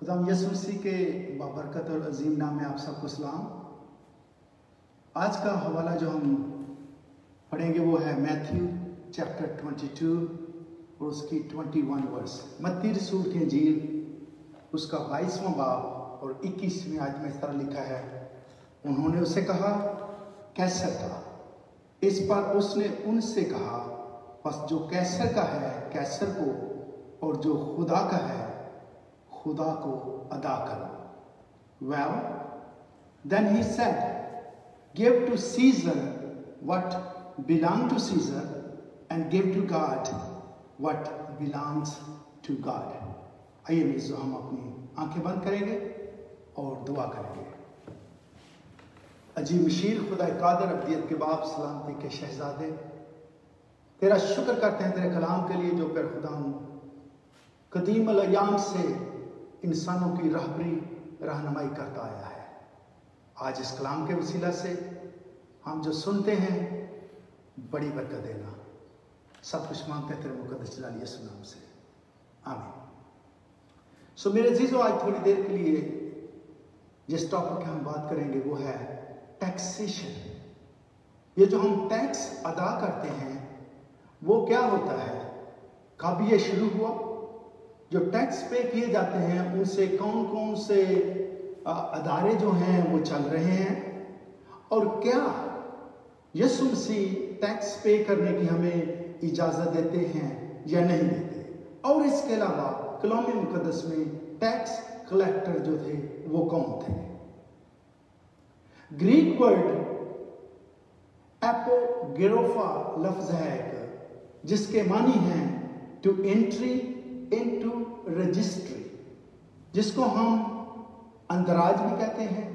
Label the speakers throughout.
Speaker 1: खुदाम यसु मसीह के बाबरकत और अजीम नाम में आप सबको सलाम। आज का हवाला जो हम पढ़ेंगे वो है मैथ्यू चैप्टर 22 और उसकी 21 वर्स। मत्ती रसूल की इंजील उसका 22वां बाब और 21वें आयत में इस तरह लिखा है, उन्होंने उसे कहा कैसर का। इस पर उसने उनसे कहा, बस जो कैसर का है कैसर को, और जो खुदा का है खुदा को अदा करो। Well, then he said, give to Caesar what belongs to Caesar and give to God what belongs to God। आइए मित्रों, हम अपनी आंखें बंद करेंगे और दुआ करेंगे। अजीब शीर खुदा कादर अब्दियत के बाप सलामती के शहजादे, तेरा शुक्र करते हैं तेरे कलाम के लिए जो फिर खुदा कदीम अल अयाम से इंसानों की रहनुमाई करता आया है। आज इस कलाम के वसीला से हम जो सुनते हैं बड़ी बरकत देना। सब कुछ मांगते हैं तेरे मुकद्दस जलाल यीशु नाम से, आमीन। सो मेरे अजीजों, आज थोड़ी देर के लिए जिस टॉपिक की हम बात करेंगे वो है टैक्सेशन। ये जो हम टैक्स अदा करते हैं वो क्या होता है, कब ये शुरू हुआ, जो टैक्स पे किए जाते हैं उनसे कौन कौन से अदारे जो हैं वो चल रहे हैं, और क्या यीशु मसीह टैक्स पे करने की हमें इजाज़त देते हैं या नहीं देते। और इसके अलावा कलाम मुकद्दस में टैक्स कलेक्टर जो थे वो कौन थे। ग्रीक वर्ड एपोगेरोफा लफ्ज है जिसके मानी हैं टू एंट्री इनटू रजिस्ट्री, जिसको हम अंदराज भी कहते हैं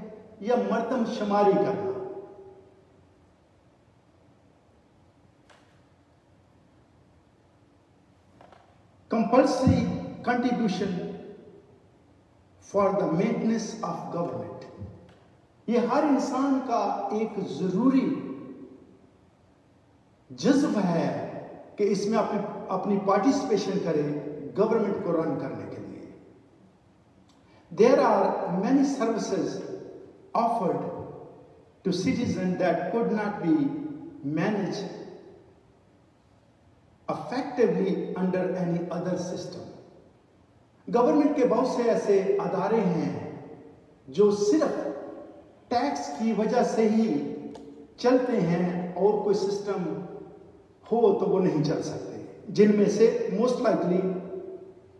Speaker 1: या मर्दम शुमारी करना। Compulsory contribution for the maintenance of government. ये हर इंसान का एक जरूरी जज्ब है कि इसमें अपनी पार्टिसिपेशन करे गवर्नमेंट को रन करने के लिए। There are many services offered to citizen that could not be manage effectively under any other system। Government के बहुत से ऐसे अदारे हैं जो सिर्फ टैक्स की वजह से ही चलते हैं और कोई सिस्टम हो तो वो नहीं चल सकते, जिनमें से मोस्ट लाइकली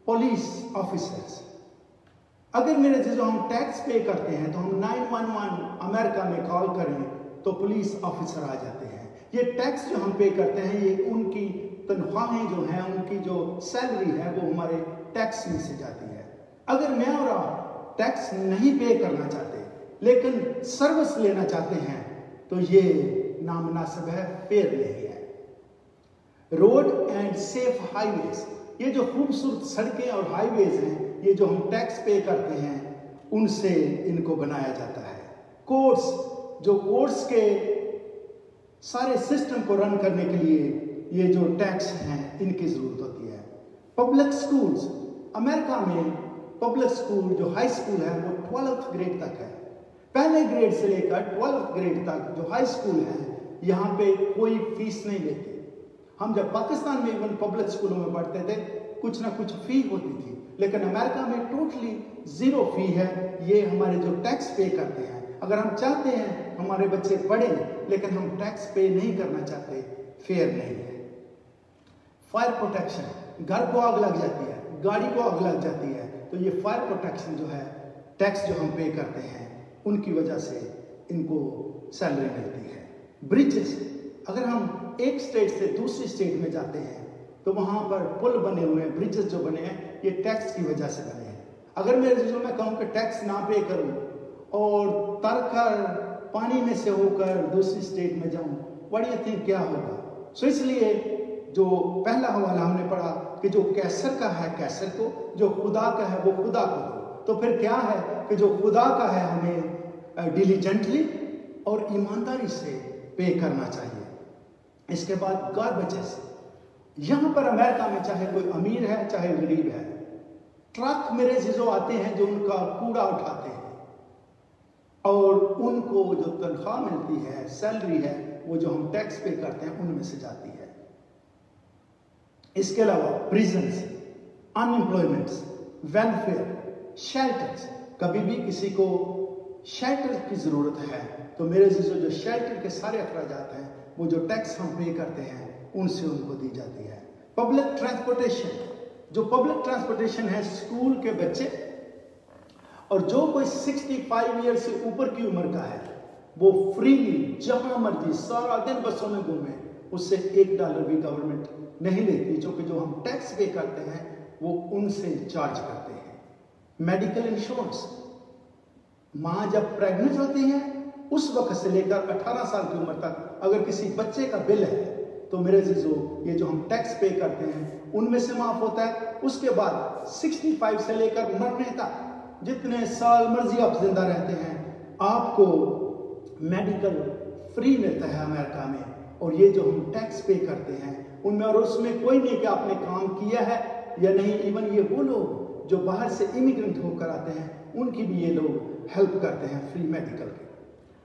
Speaker 1: पुलिस ऑफिसर्स। अगर मेरे जो हम टैक्स पे करते हैं तो हम 911 अमेरिका में कॉल करें तो पुलिस ऑफिसर आ जाते हैं। ये टैक्स जो हम पे करते हैं ये उनकी तनख्वाहें जो हैं, उनकी जो सैलरी है वो हमारे टैक्स में से जाती है। अगर मैं और आप टैक्स नहीं पे करना चाहते लेकिन सर्विस लेना चाहते हैं तो ये नामुनासिब है, फेयर नहीं है। रोड एंड सेफ हाईवेज, ये जो खूबसूरत सड़कें और हाईवेज हैं ये जो हम टैक्स पे करते हैं उनसे इनको बनाया जाता है। कोर्ट्स, जो कोर्ट्स के सारे सिस्टम को रन करने के लिए ये जो टैक्स हैं इनकी जरूरत होती है। पब्लिक स्कूल्स, अमेरिका में पब्लिक स्कूल जो हाई स्कूल है वो 12th ग्रेड तक है। पहले ग्रेड से लेकर 12th ग्रेड तक जो हाई स्कूल है यहाँ पे कोई फीस नहीं लेते। हम जब पाकिस्तान में इवन पब्लिक स्कूलों में पढ़ते थे कुछ ना कुछ फी होती थी, लेकिन अमेरिका में टोटली जीरो फी है। ये हमारे जो टैक्स पे करते हैं, अगर हम चाहते हैं हमारे बच्चे पढ़ें लेकिन हम टैक्स पे नहीं करना चाहते, फेयर नहीं है। फायर प्रोटेक्शन, घर को आग लग जाती है, गाड़ी को आग लग जाती है, तो ये फायर प्रोटेक्शन जो है टैक्स जो हम पे करते हैं उनकी वजह से इनको सैलरी मिलती है। ब्रिजेस, अगर हम एक स्टेट से दूसरी स्टेट में जाते हैं तो वहाँ पर पुल बने हुए हैं, ब्रिजेस जो बने हैं ये टैक्स की वजह से बने हैं। अगर मैं कहूँ कि टैक्स ना पे करूँ और तरकर पानी में से होकर दूसरी स्टेट में जाऊँ, व्हाट डू यू थिंक क्या होगा। सो इसलिए जो पहला हवाला हमने पढ़ा कि जो कैसर का है कैसर को, जो खुदा का है वो खुदा को दो। तो फिर क्या है कि जो खुदा का है हमें डिलीजेंटली और ईमानदारी से पे करना चाहिए। इसके बाद गार्बेजेस, यहाँ पर अमेरिका में चाहे कोई अमीर है चाहे गरीब है, ट्रक मेरे अज़ीज़ों आते हैं जो उनका कूड़ा उठाते हैं और उनको जो तनख्वाह मिलती है, सैलरी है, वो जो हम टैक्स पे करते हैं उनमें से जाती है। इसके अलावा प्रिजन्स, अनएम्प्लॉयमेंट्स, वेलफेयर, शेल्टर्स, कभी भी किसी को शेल्टर की ज़रूरत है तो मेरे अज़ीज़ों जो शेल्टर के सारे अखराजात हैं वो जो टैक्स हम पे करते हैं उनसे उनको दी जाती है। पब्लिक ट्रांसपोर्टेशन, जो पब्लिक ट्रांसपोर्टेशन है, स्कूल के बच्चे और जो कोई 65 ईयर से ऊपर की उम्र का है वो फ्रीली जहां मर्जी सारा दिन बसों में घूमे, उससे $1 भी गवर्नमेंट नहीं लेती, क्योंकि जो हम टैक्स पे करते हैं वो उनसे चार्ज करते हैं। मेडिकल इंश्योरेंस, माँ जब प्रेग्नेंट होती है उस वक्त से लेकर 18 साल की उम्र तक अगर किसी बच्चे का बिल है तो मेरे अज़ीज़ों ये जो हम टैक्स पे करते हैं उनमें से माफ होता है। उसके बाद 65 से लेकर मरने तक जितने साल मर्जी आप जिंदा रहते हैं आपको मेडिकल फ्री मिलता है अमेरिका में, और ये जो हम टैक्स पे करते हैं उनमें, और उसमें कोई नहीं कि आपने काम किया है या नहीं, इवन ये वो लोग जो बाहर से इमिग्रेंट होकर आते हैं उनकी भी ये लोग हेल्प करते हैं फ्री मेडिकल के।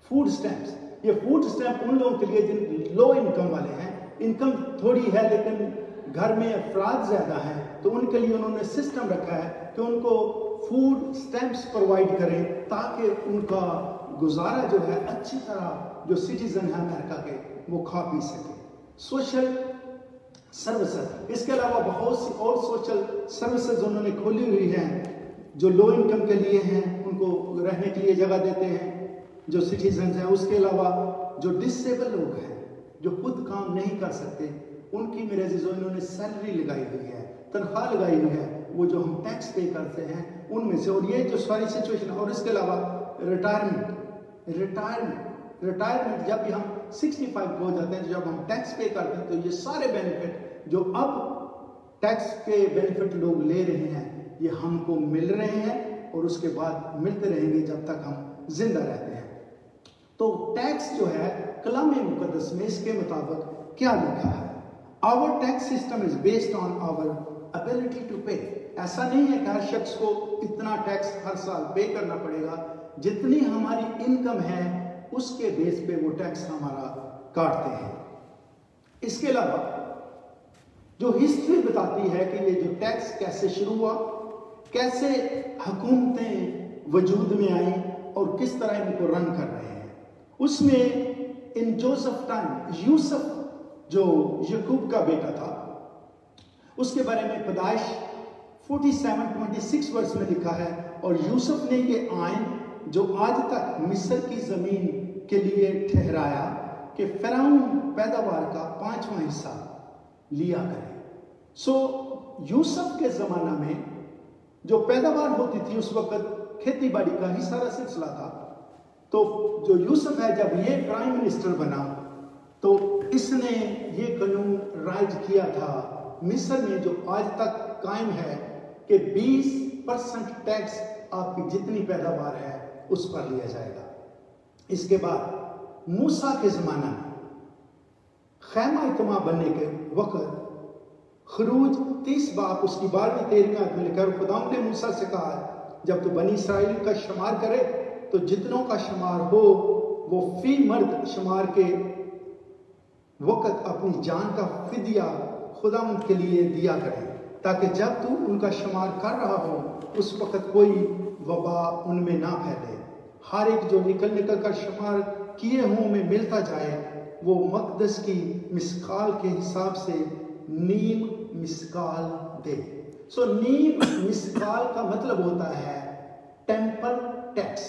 Speaker 1: फूड स्टैम्प्स, ये फूड स्टैम्प उन लोगों के लिए जिन लो इनकम वाले हैं, इनकम थोड़ी है लेकिन घर में अफराद ज़्यादा हैं, तो उनके लिए उन्होंने सिस्टम रखा है कि उनको फूड स्टैम्प्स प्रोवाइड करें ताकि उनका गुजारा जो है अच्छी तरह जो सिटीजन है अमेरिका के वो खा पी सके। सोशल सर्विसेज, इसके अलावा बहुत सी और सोशल सर्विसेज उन्होंने खोली हुई हैं जो लो इनकम के लिए हैं, उनको रहने के लिए जगह देते हैं जो सिटीजन हैं। उसके अलावा जो डिसेबल लोग हैं जो खुद काम नहीं कर सकते उनकी मेरे अज़ीज़ों इन्होंने सैलरी लगाई हुई है, तनख्वाह लगाई हुई है, वो जो हम टैक्स पे करते हैं उनमें से, और ये जो सारी सिचुएशन। और इसके अलावा रिटायरमेंट जब भी हम 65 हो जाते हैं, जब हम टैक्स पे करते हैं तो ये सारे बेनिफिट जो अब टैक्स के बेनिफिट लोग ले रहे हैं ये हमको मिल रहे हैं और उसके बाद मिलते रहेंगे जब तक हम जिंदा रहते हैं। तो टैक्स जो है कलाम मुकद्दस में इसके मुताबिक क्या लिखा है? Our tax system is based on our ability to pay. ऐसा नहीं है कि हर शख्स को इतना टैक्स हर साल पे करना पड़ेगा, जितनी हमारी इनकम है उसके बेस पे वो टैक्स हमारा काटते हैं। इसके अलावा जो हिस्ट्री बताती है कि ये जो टैक्स कैसे शुरू हुआ, कैसे हुकूमतें वजूद में आई और किस तरह इनको रन कर रहे हैं, उसमें इन जोसेफ टाइम यूसुफ जो याकूब का बेटा था उसके बारे में पैदाइश 47:26 वर्ष में लिखा है। और यूसुफ ने ये आइन जो आज तक मिस्र की जमीन के लिए ठहराया कि फिरौन पैदावार का 5वां हिस्सा लिया करे। सो यूसुफ के जमाना में जो पैदावार होती थी उस वक्त खेती बाड़ी का ही सारा सिलसिला था। तो जो यूसुफ है जब ये प्राइम मिनिस्टर बना तो इसने ये कानून राइज किया था मिस्र में जो आज तक कायम है कि 20% टैक्स आपकी जितनी पैदावार है उस पर लिया जाएगा। इसके बाद मूसा के जमाना में खैमा इत्मा बनने के वक्त खरूज 30 बाब उसकी 12वीं-13वीं आयत में लिखा है, खुदावंद ने मूसा से कहा जब तो बनी इसराइल का शुमार करे तो जितनों का शुमार हो वो फी मर्द शुमार के वक्त अपनी जान का फिदिया खुदावंद के लिए दिया करे, ताकि जब तू उनका शुमार कर रहा हो उस वक्त कोई वबा उनमें ना फैले। हर एक जो निकल कर शुमार किए हों में मिलता जाए वो मकदस की मिसकाल के हिसाब से नीम मिसकाल दे। सो नीम मिसकाल का मतलब होता है टेम्पल टैक्स,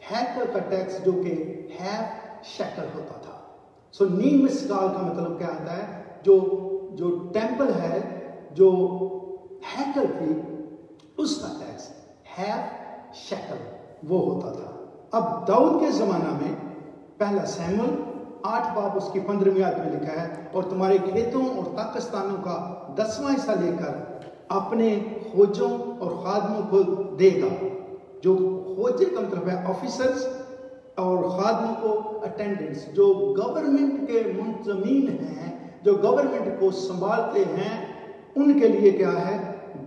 Speaker 1: हैकल का टैक्स जो कि हैफ शेकल होता था। सो नीम मिसकाल का मतलब क्या आता है? जो टेम्पल है, जो हैकल थी उसका टैक्स हैफ शेकल वो होता था। अब दाऊद के जमाना में पहला सैमुएल 8 बाब उसकी 15वीं आयत में लिखा है, और तुम्हारे खेतों और ताकस्तानों का 10वां हिस्सा लेकर अपने खोजों और खादमों को देगा। जो खोजे का मतलब है ऑफिसर्स और खादमों को अटेंडेंट्स, जो गवर्नमेंट के मुंतजमीन हैं, जो गवर्नमेंट को संभालते हैं, उनके लिए क्या है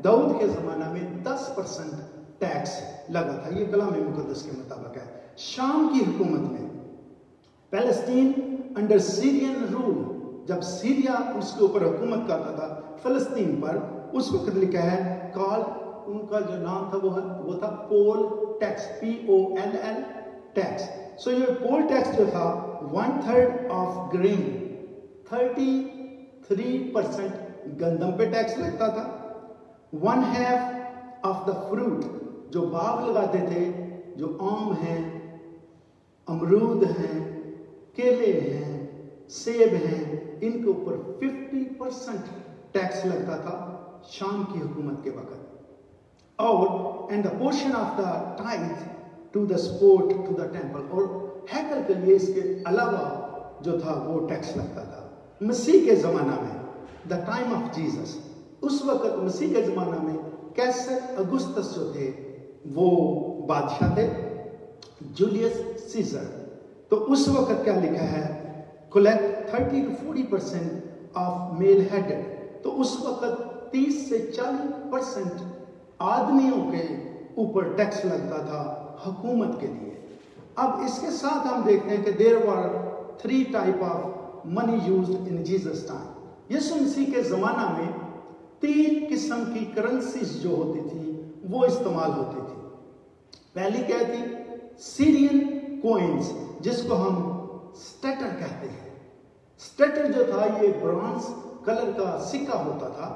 Speaker 1: दाऊद के ज़माना में 10% टैक्स लगा था। ये कलाम मुक़द्दस के मुताबिक है। शाम की हुकूमत में पैलेस्टीन अंडर सीरियन रूल, जब सीरिया उसके ऊपर हुकूमत करता था फ़लस्तीन पर, उस वक्त लिखा है कॉल, उनका जो नाम था वो था पोल टैक्स, POLL टैक्स। सो ये पोल टैक्स जो था 1/3 ऑफ ग्रेन, 33% गंदम पे टैक्स लगता था, 1/2 ऑफ द फ्रूट, जो बाग लगाते थे, जो आम हैं, अमरूद हैं, केले हैं, सेब हैं, इनके ऊपर 50% टैक्स लगता था शाम की हुकूमत के वक्त। और and the portion of the tithe to the support to the temple, और हैकल के लिए इसके अलावा जो था वो टैक्स लगता था। मसीह के ज़माना में, द टाइम ऑफ जीसस, उस वक्त मसीह के ज़माना में कैसर अगुस्तस जो थे वो बादशाह थे, जूलियस सीजर। तो उस वक्त क्या लिखा है, collect 30 to 40% of male headed. तो उस वक्त 30 से 40% आदमियों के ऊपर टैक्स लगता था हुकूमत के लिए। अब इसके साथ हम देखते हैं कि there were 3 type of money used in Jesus time. यीशु मसीह के ज़माना में 3 किस्म की करेंसीज जो होती थी वो इस्तेमाल होती थी। पहली क्या थी, सीरियन कॉइन्स, जिसको हम स्टेटर कहते हैं। स्टेटर जो था ये ब्रॉन्ज कलर का सिक्का होता था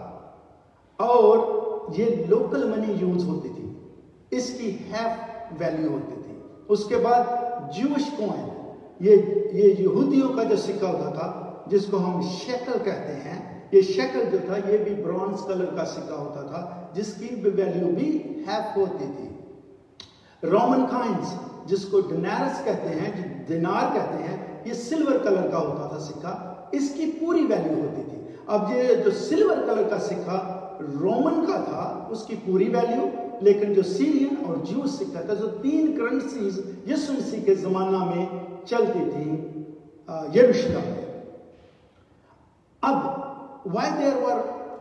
Speaker 1: और ये लोकल मनी यूज होती थी, इसकी हाफ वैल्यू होती थी। उसके बाद ज्यूश कॉइन, ये यहूदियों का जो सिक्का होता था जिसको हम शेकल कहते हैं, ये शेकल जो था ये भी ब्रॉन्ज कलर का सिक्का होता था जिसकी वैल्यू भी हाफ होती थी। रोमन कॉइन्स जिसको डिनारस कहते हैं, दिनार कहते हैं, ये सिल्वर कलर का होता था सिक्का, इसकी पूरी वैल्यू होती थी। अब ये जो सिल्वर कलर का सिक्का रोमन का था उसकी पूरी वैल्यू, लेकिन जो सीरियन और ज्यूस सिक्का था, जो 3 करेंसीज यीशु मसीह के ज़माना में चलती थी यरूशलेम में। अब why there were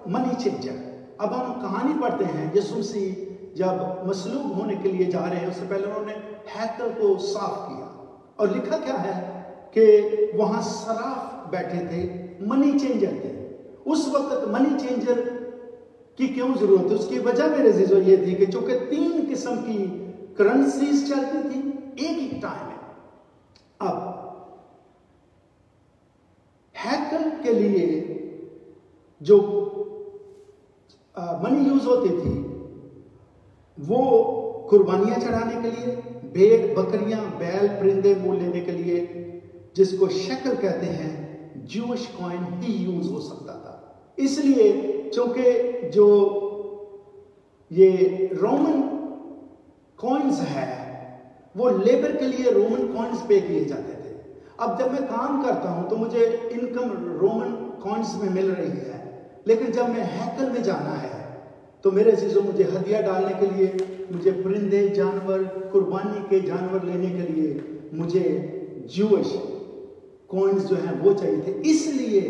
Speaker 1: money changer, अब हम कहानी पढ़ते हैं यीशु मसीह जब मसलूब होने के लिए जा रहे हैं, उससे पहले उन्होंने हैकल को साफ किया और लिखा क्या है कि वहां सराफ बैठे थे, मनी चेंजर थे। उस वक्त मनी चेंजर की क्यों जरूरत है, उसकी वजह मेरे अजीजों ये थी कि चूंकि 3 किस्म की करेंसीज चलती थी एक ही टाइम में। अब हैकल के लिए जो मनी यूज होती थी वो कुर्बानियां चढ़ाने के लिए, भेड़ बकरियां बैल परिंदे मोल लेने के लिए, जिसको शक्ल कहते हैं, ज्यूश कॉइन ही यूज हो सकता था। इसलिए चूंकि जो ये रोमन कॉइन्स है वो लेबर के लिए रोमन कॉइन्स पे किए जाते थे। अब जब मैं काम करता हूं तो मुझे इनकम रोमन कॉइन्स में मिल रही है, लेकिन जब मैं हैकल में जाना है तो मेरे चीज़ों मुझे हदिया डालने के लिए, मुझे परिंदे जानवर कुर्बानी के जानवर लेने के लिए मुझे ज्यूश कॉइन्स जो हैं वो चाहिए थे। इसलिए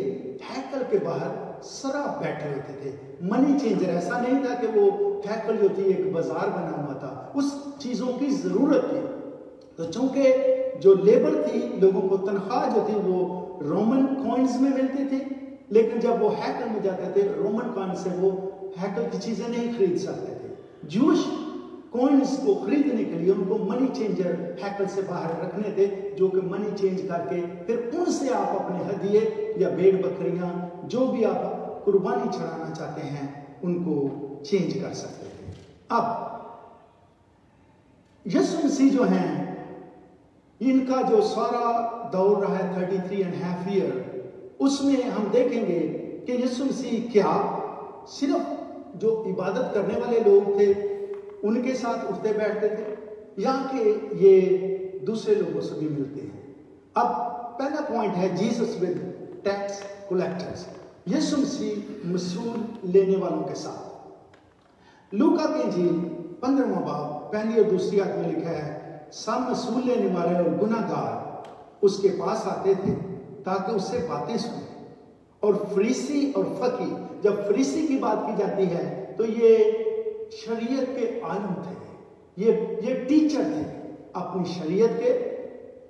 Speaker 1: हैकल के बाहर सराफ बैठे होते थे, मनी चेंजर। ऐसा नहीं था कि वो हैकल जो थी एक बाजार बना हुआ था, उस चीज़ों की ज़रूरत थी। तो चूंकि जो लेबर थी, लोगों को तनख्वाह जो थी वो रोमन कॉइन्स में मिलती थी, लेकिन जब वो हैकल में जाते थे रोमन कॉइन से वो हैकल की चीजें नहीं खरीद सकते थे। ज्यूश कॉइन्स को खरीदने के लिए उनको मनी चेंजर हैकल से बाहर रखने थे, जो कि मनी चेंज करके फिर उनसे आप अपने हदिये या भेड़ बकरियां जो भी आप कुर्बानी चढ़ाना चाहते हैं उनको चेंज कर सकते थे। अब यीशु मसीह जो हैं, इनका जो सारा दौर रहा है 33.5 ईयर, उसमें हम देखेंगे कि यीशु मसीह क्या सिर्फ जो इबादत करने वाले लोग थे उनके साथ उठते बैठते थे, या कि ये दूसरे लोगों से भी मिलते हैं। अब पहला पॉइंट है जीसस विद टैक्स कलेक्टर्स, यीशु मसीह वसूल लेने वालों के साथ। लूका की इंजील 15वां बाब पहली और दूसरी आयत में लिखा है, सब वसूल लेने वाले और गुनाहगार उसके पास आते थे ताकि उससे बातें सुने। और फरीसी और फकीह, जब फरीसी की बात की जाती है तो ये शरीयत के आलम थे, ये टीचर थे, अपनी शरीयत के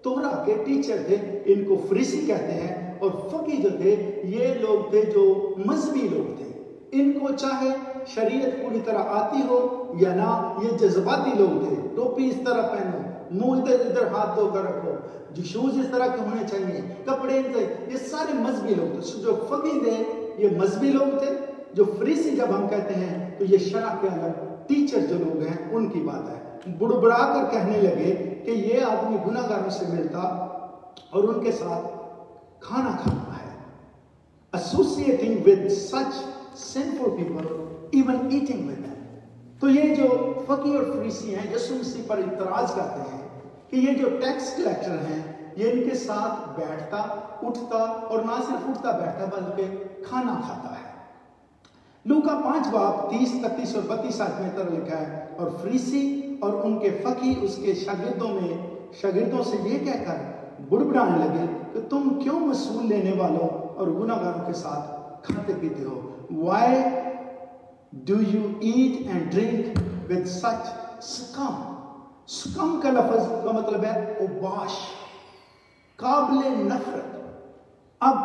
Speaker 1: तोरा के टीचर थे। इनको फरीसी कहते हैं। और फकी जो थे ये लोग थे जो मजहबी लोग थे। इनको चाहे शरीयत पूरी तरह आती हो या ना, ये जज्बाती लोग थे। टोपी इस तरह पहनो, मुंह इधर इधर हाथ धोकर रखो, जो शूज इस तरह के होने चाहिए, कपड़े ये सारे मजहबी लोग थे। जो फकी थे ये मजहबी लोग थे। जो फरीसी जब हम कहते हैं तो ये शरा के अलग टीचर जो लोग हैं उनकी बात है। बुड़बुड़ा कर कहने लगे कि ये आदमी गुनाहगारों से मिलता और उनके साथ खाना खाता है। Associating with such sinful people, even eating with them. तो ये जो फकी और फरीसी हैं यीशु मसीह पर इतराज करते हैं कि ये जो टैक्स कलेक्टर हैं ये इनके साथ बैठता उठता, और ना सिर्फ उठता बैठता बल्कि खाना खाता है। लूका 5 बाब 30, 31 और 32 आयत में तरह लिखा है, और फरीसी और उनके फकी उसके शागिर्दों से ये कहकर बुड़बुड़ाने लगे कि तुम क्यों वसूल लेने वालों और गुनाहगारों के साथ खाते पीते हो? Why do you eat and drink with such scum? Scum का लफ्ज का मतलब है उबाश, काबिले नफरत। अब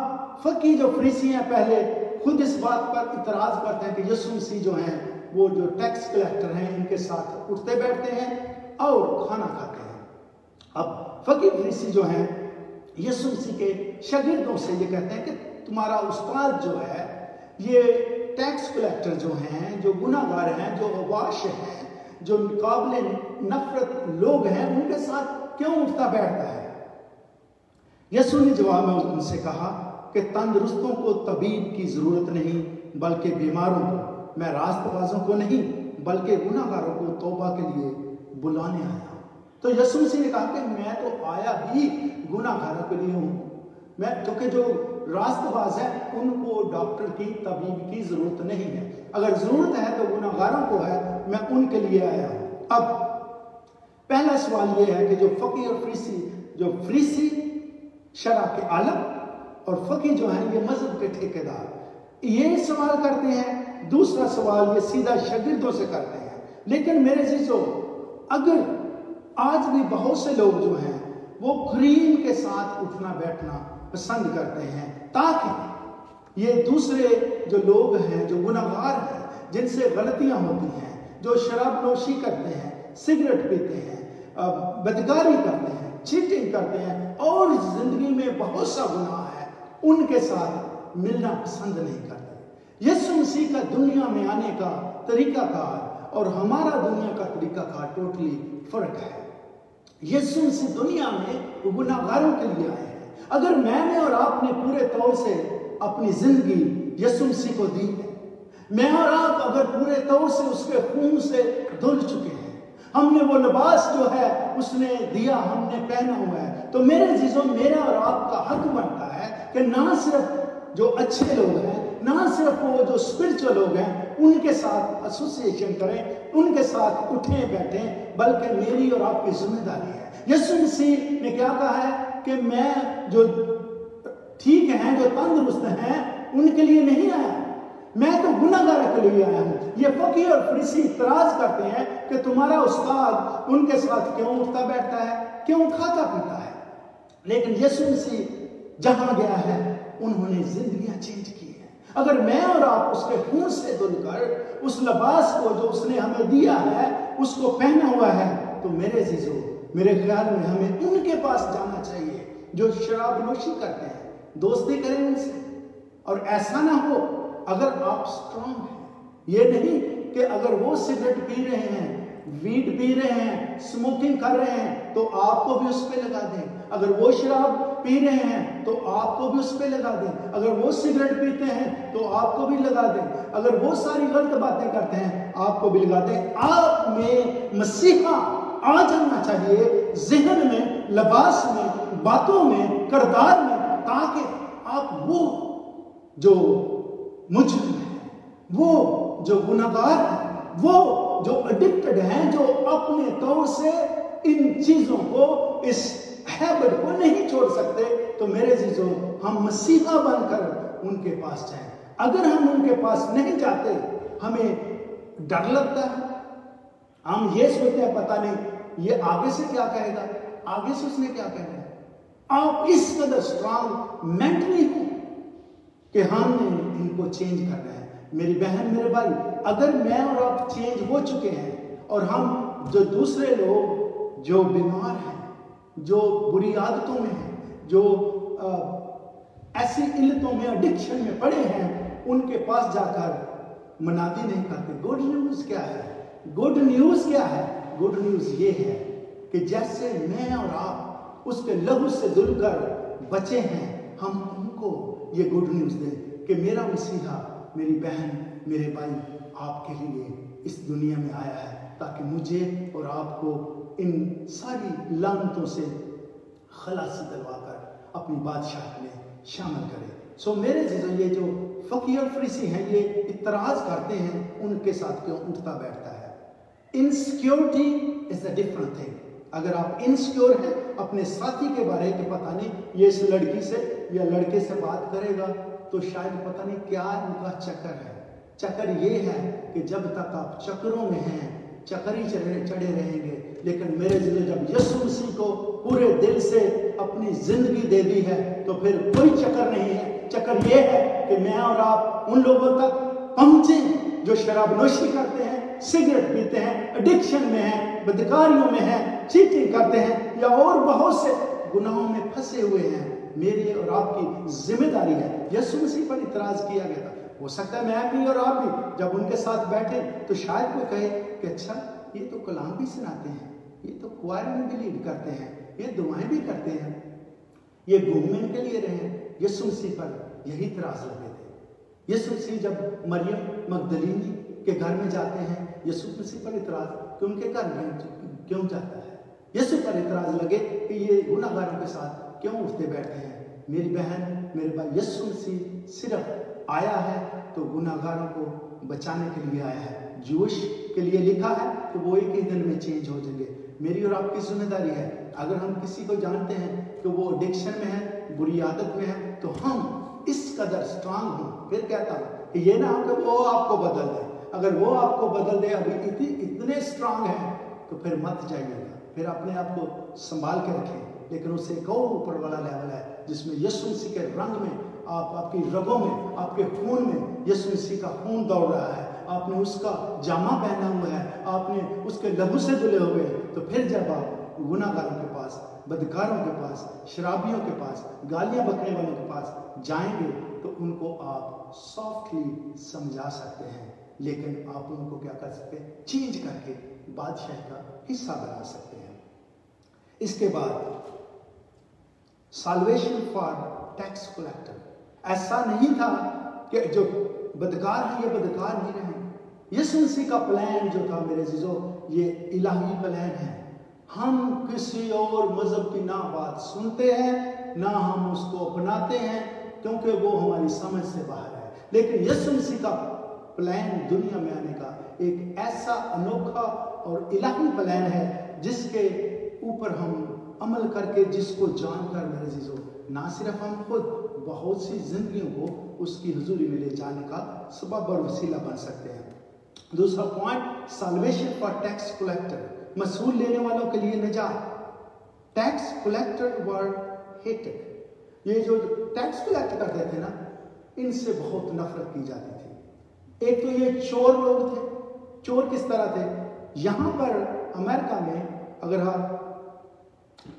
Speaker 1: फकी जो फरीसी हैं पहले खुद इस बात पर इतराज करते हैं कि यीशु मसीह जो हैं वो जो टैक्स कलेक्टर हैं इनके साथ उठते बैठते हैं और खाना खाते हैं। अब फकी फरीसी जो हैं यीशु मसीह के शागिर्दों से ये कहते हैं कि तुम्हारा उस्ताद जो है ये टैक्स कलेक्टर जो हैं, जो गुनाहगार हैं, जो अवाश हैं, जो काबिले नफरत लोग हैं, उनके साथ क्यों उठता बैठता है? यीशु ने जवाब में उनसे कहा कि तंदुरुस्तों को तबीब की जरूरत नहीं बल्कि बीमारों को। मैं रास्तबाजों को नहीं बल्कि गुनाहगारों को तौबा के लिए बुलाने आया हूं। तो यीशु मसीह ने कहा कि मैं तो आया ही गुनाहगारों के लिए हूं। मैं क्योंकि जो रास्तबाज है उनको डॉक्टर की तबीब की जरूरत नहीं है। अगर जरूरत है तो गुनाहगारों को है, मैं उनके लिए आया हूं। अब पहला सवाल यह है कि जो फकी और फरीसी शरा के आलम और फकी जो है ये मजहब के ठेकेदार, ये सवाल करते हैं। दूसरा सवाल ये सीधा शागिर्दों से करते हैं। लेकिन मेरे जीजो, अगर आज भी बहुत से लोग जो हैं वो क्रीम के साथ उठना बैठना पसंद करते हैं ताकि ये दूसरे जो लोग हैं, जो गुनाहगार हैं, जिनसे गलतियां होती हैं, जो शराब नोशी करते हैं, सिगरेट पीते हैं, बदकारी करते हैं, चीटिंग करते हैं और जिंदगी में बहुत सा गुनाह है, उनके साथ मिलना पसंद नहीं करते। यीशु मसीह का दुनिया में आने का तरीकाकार और हमारा दुनिया का तरीकाकार टोटली फर्क है। यीशु मसीह दुनिया में गुनाहगारों के लिए आए हैं। अगर मैंने और आपने पूरे तौर से अपनी जिंदगी यीशु मसीह को दी है, मैं और आप अगर पूरे तौर से उसके खून से धुल चुके हैं, हमने वो लिबास जो है उसने दिया, हमने पहना हुआ है, तो मेरे जीजों, मेरा और आपका हक बनता है कि ना सिर्फ जो अच्छे लोग हैं, ना सिर्फ वो जो स्पिरिचुअल लोग हैं, उनके साथ एसोसिएशन करें, उनके साथ उठें बैठें, बल्कि मेरी और आपकी जिम्मेदारी है। यीशु मसीह ने क्या कहा है कि मैं जो ठीक हैं, जो तंदुरुस्त हैं, उनके लिए नहीं आया, मैं तो गुनाहगारों के लिए आया हूं। ये फकी और फरीसी इतराज करते हैं कि तुम्हारा उस्ताद उनके साथ क्यों उठता बैठता है, क्यों खाता पीता है। लेकिन यीशु मसीह जहां गया है उन्होंने जिंदगियां चेंज की हैं। अगर मैं और आप उसके खून से धुलकर उस लिबास को जो उसने हमें दिया है उसको पहना हुआ है, तो मेरे जीजो, मेरे ख्याल में हमें उनके पास जाना चाहिए जो शराब नोशी करते हैं, दोस्ती करें उनसे। और ऐसा ना हो अगर आप स्ट्रांग हैं, ये नहीं कि अगर वो सिगरेट पी रहे हैं, वीड पी रहे हैं, स्मोकिंग कर रहे हैं, तो आपको भी उस पे लगा दें। अगर वो शराब पी रहे हैं तो आपको भी उस पे लगा दें। अगर वो सिगरेट पीते हैं तो आपको भी लगा दें। अगर वो सारी गलत बातें करते हैं आपको भी लगा दें। आप में मसीहा आ जाना चाहिए, ज़हन में, लिबास में, बातों में, किरदार में, ताकि आप वो जो मुजरिम है, वो जो गुनाहगार है, वो जो एडिक्टेड हैं, जो अपने तौर से इन चीजों को, इस हैबिट को नहीं छोड़ सकते, तो मेरे जीजों, हम मसीहा बनकर उनके पास जाएं। अगर हम उनके पास नहीं जाते, हमें ڈر لگتا ہے. ہم یہ سوچتے ہیں پتہ نہیں یہ آگے سے کیا کہے گا, آگے سے اس نے کیا کہنا ہے. آپ اس قدر اسٹرانگ مینٹلی ہو کہ ہم نے ان کو چینج کرنا ہے. میری بہن میرے بھائی, اگر میں اور آپ چینج ہو چکے ہیں اور ہم جو دوسرے لوگ جو بیمار ہیں, جو بری عادتوں میں ہیں, جو ایسی علتوں میں ایڈکشن میں پڑے ہیں, ان کے پاس جا کر منادی نہیں کرتے. گڈ نیوز کیا ہے؟ گڈ نیوز کیا ہے؟ گڈ نیوز یہ ہے کہ جیسے میں اور آپ اس کے لہو سے دھل کر بچے ہیں, ہم ان کو یہ گڈ نیوز دیں کہ میرا مسیحا, میری بہن, میرے بھائی آپ کے لیے اس دنیا میں آیا ہے تاکہ مجھے اور آپ کو ان ساری لعنتوں سے خلاصی دلوا کر اپنی بادشاہت میں شامل کرے. سو میرے عزیزو, یہ جو فقیہ اور فریسی ہیں یہ اعتراض کرتے ہیں, ان کے ساتھ کیوں اٹھتا بیٹھتا ہے؟ Insecurity is a different thing. اگر آپ انسیکیور ہیں اپنے ساتھی کے بارے کہ پتہ نہیں یہ اس لڑکی سے یا لڑکے سے بات کرے گا, تو شاید پتہ نہیں کیا ان کا چکر ہے. چکر یہ ہے کہ جب تک آپ چکروں میں ہیں چکر ہی چڑھے رہیں گے. لیکن میرے دل جب یسوع مسیح کو پورے دل سے اپنی زندگی دے دی ہے تو پھر کوئی چکر نہیں ہے. چکر یہ ہے کہ میں اور آپ ان لوگوں تک پہنچیں جو شراب نوشی کرتے ہیں, سگریٹ پیتے ہیں, ایڈکشن میں ہیں, بدکاریوں میں ہیں, چیٹنگ کرتے ہیں یا اور بہت سے گناہوں میں پھنسے ہوئے ہیں. میری اور آپ کی ذمہ داری ہے. یسوع مسیح پر اعتراض کیا گیا تھا. ہو سکتا ہے میں بھی اور آپ بھی جب ان کے ساتھ بیٹھے تو شاید کوئی کہے کہ اچھا یہ تو کلام بھی سناتے ہیں, یہ تو کوائر میں بھی لیڈ کرتے ہیں, یہ دعائیں بھی کرتے ہیں, یہ گھومنے کے لیے رہے. یسوع مسیح پر یہی اعتراض لگے تھے. یسوع مسیح جب مریم مگدلینی کے گھر میں جاتے ہیں, یسوع مسیح پر اعتراض کہ ان کے گھر میں کیوں جاتا ہے. یسوع پر اعتراض لگے کہ یہ گناہ گاروں کے ساتھ کیوں اٹھتے بیٹھتے ہیں. میری بہن میرے بھائی, یسوع مسیح صرف آیا ہے تو گناہ گاروں کو بچانے کے لیے آیا ہے. جوش کے لیے لکھا ہے کہ وہ ایک ہی دن میں چینج ہو جائیں گے. میری اور آپ کی ذمہ داری ہے, اگر ہم کسی کو جانتے ہیں کہ وہ ایڈکشن میں ہے, بری عادت میں ہے, تو ہم اس قدر اسٹرانگ ہوں. پھر کہتا ہوں کہ یہ نہ ہو کہ وہ آپ کو بدل دے. اگر وہ آپ کو بدل دے, ابھی اتنے اسٹرانگ ہیں, تو پھر مت جائیے گا. پھر اپنے آپ کو سنبھال کے رکھیں. لیکن اسے ایک اور اوپر والا لیول ہے جس میں یسوع مسیح کے رنگ میں, آپ کی رگوں میں, آپ کے خون میں یسوع مسیح کا خون دوڑ رہا ہے. آپ نے اس کا جامہ پہنا ہوا ہے, آپ نے اس کے لہو سے دھلے ہوئے ہیں. تو پھر جب آپ گناہ گاروں کے پاس, بدکاروں کے پاس, شرابیوں کے پاس, گالیاں بکنے والوں کے پاس جائیں گے تو ان کو آپ سافٹلی سمجھا سکتے ہیں. لیکن آپ ان کو کیا کر سکتے ہیں؟ چینج کر کے بادشاہ کا حصہ بنا سکتے ہیں. اس کے بعد سالویشن فار ٹیکس کلیکٹر. ایسا نہیں تھا کہ جو بدکار ہیں یہ بدکار ہی رہیں. یسوع مسیح کا پلان جو تھا میرے عزیزو, یہ الہی پلان ہے. ہم کسی اور مذہب کی نہ بات سنتے ہیں نہ ہم اس کو اپناتے ہیں کیونکہ وہ ہماری سمجھ سے باہر ہے. لیکن یسوع مسیح کا پلان دنیا میں آنے کا ایک ایسا انوکھا اور الہی پلان ہے جس کے اوپر ہم عمل کر کے, جس کو جان کر میرے عزیزو نہ صرف ہم خود بہت سی زندگیوں کو اس کی حضوری میں لے جانے کا سبب اور وسیلہ بن سکتے ہیں. دوسرا point, salvation for tax collector, مسئول لینے والوں کے لیے نجات. Tax collector were hated. یہ جو ٹیکس کلیکٹ کرتے تھے نا, ان سے بہت نفرت کی جاتی تھی. ایک تو یہ چور لوگ تھے. چور کس طرح تھے؟ یہاں پر امریکہ میں اگر آپ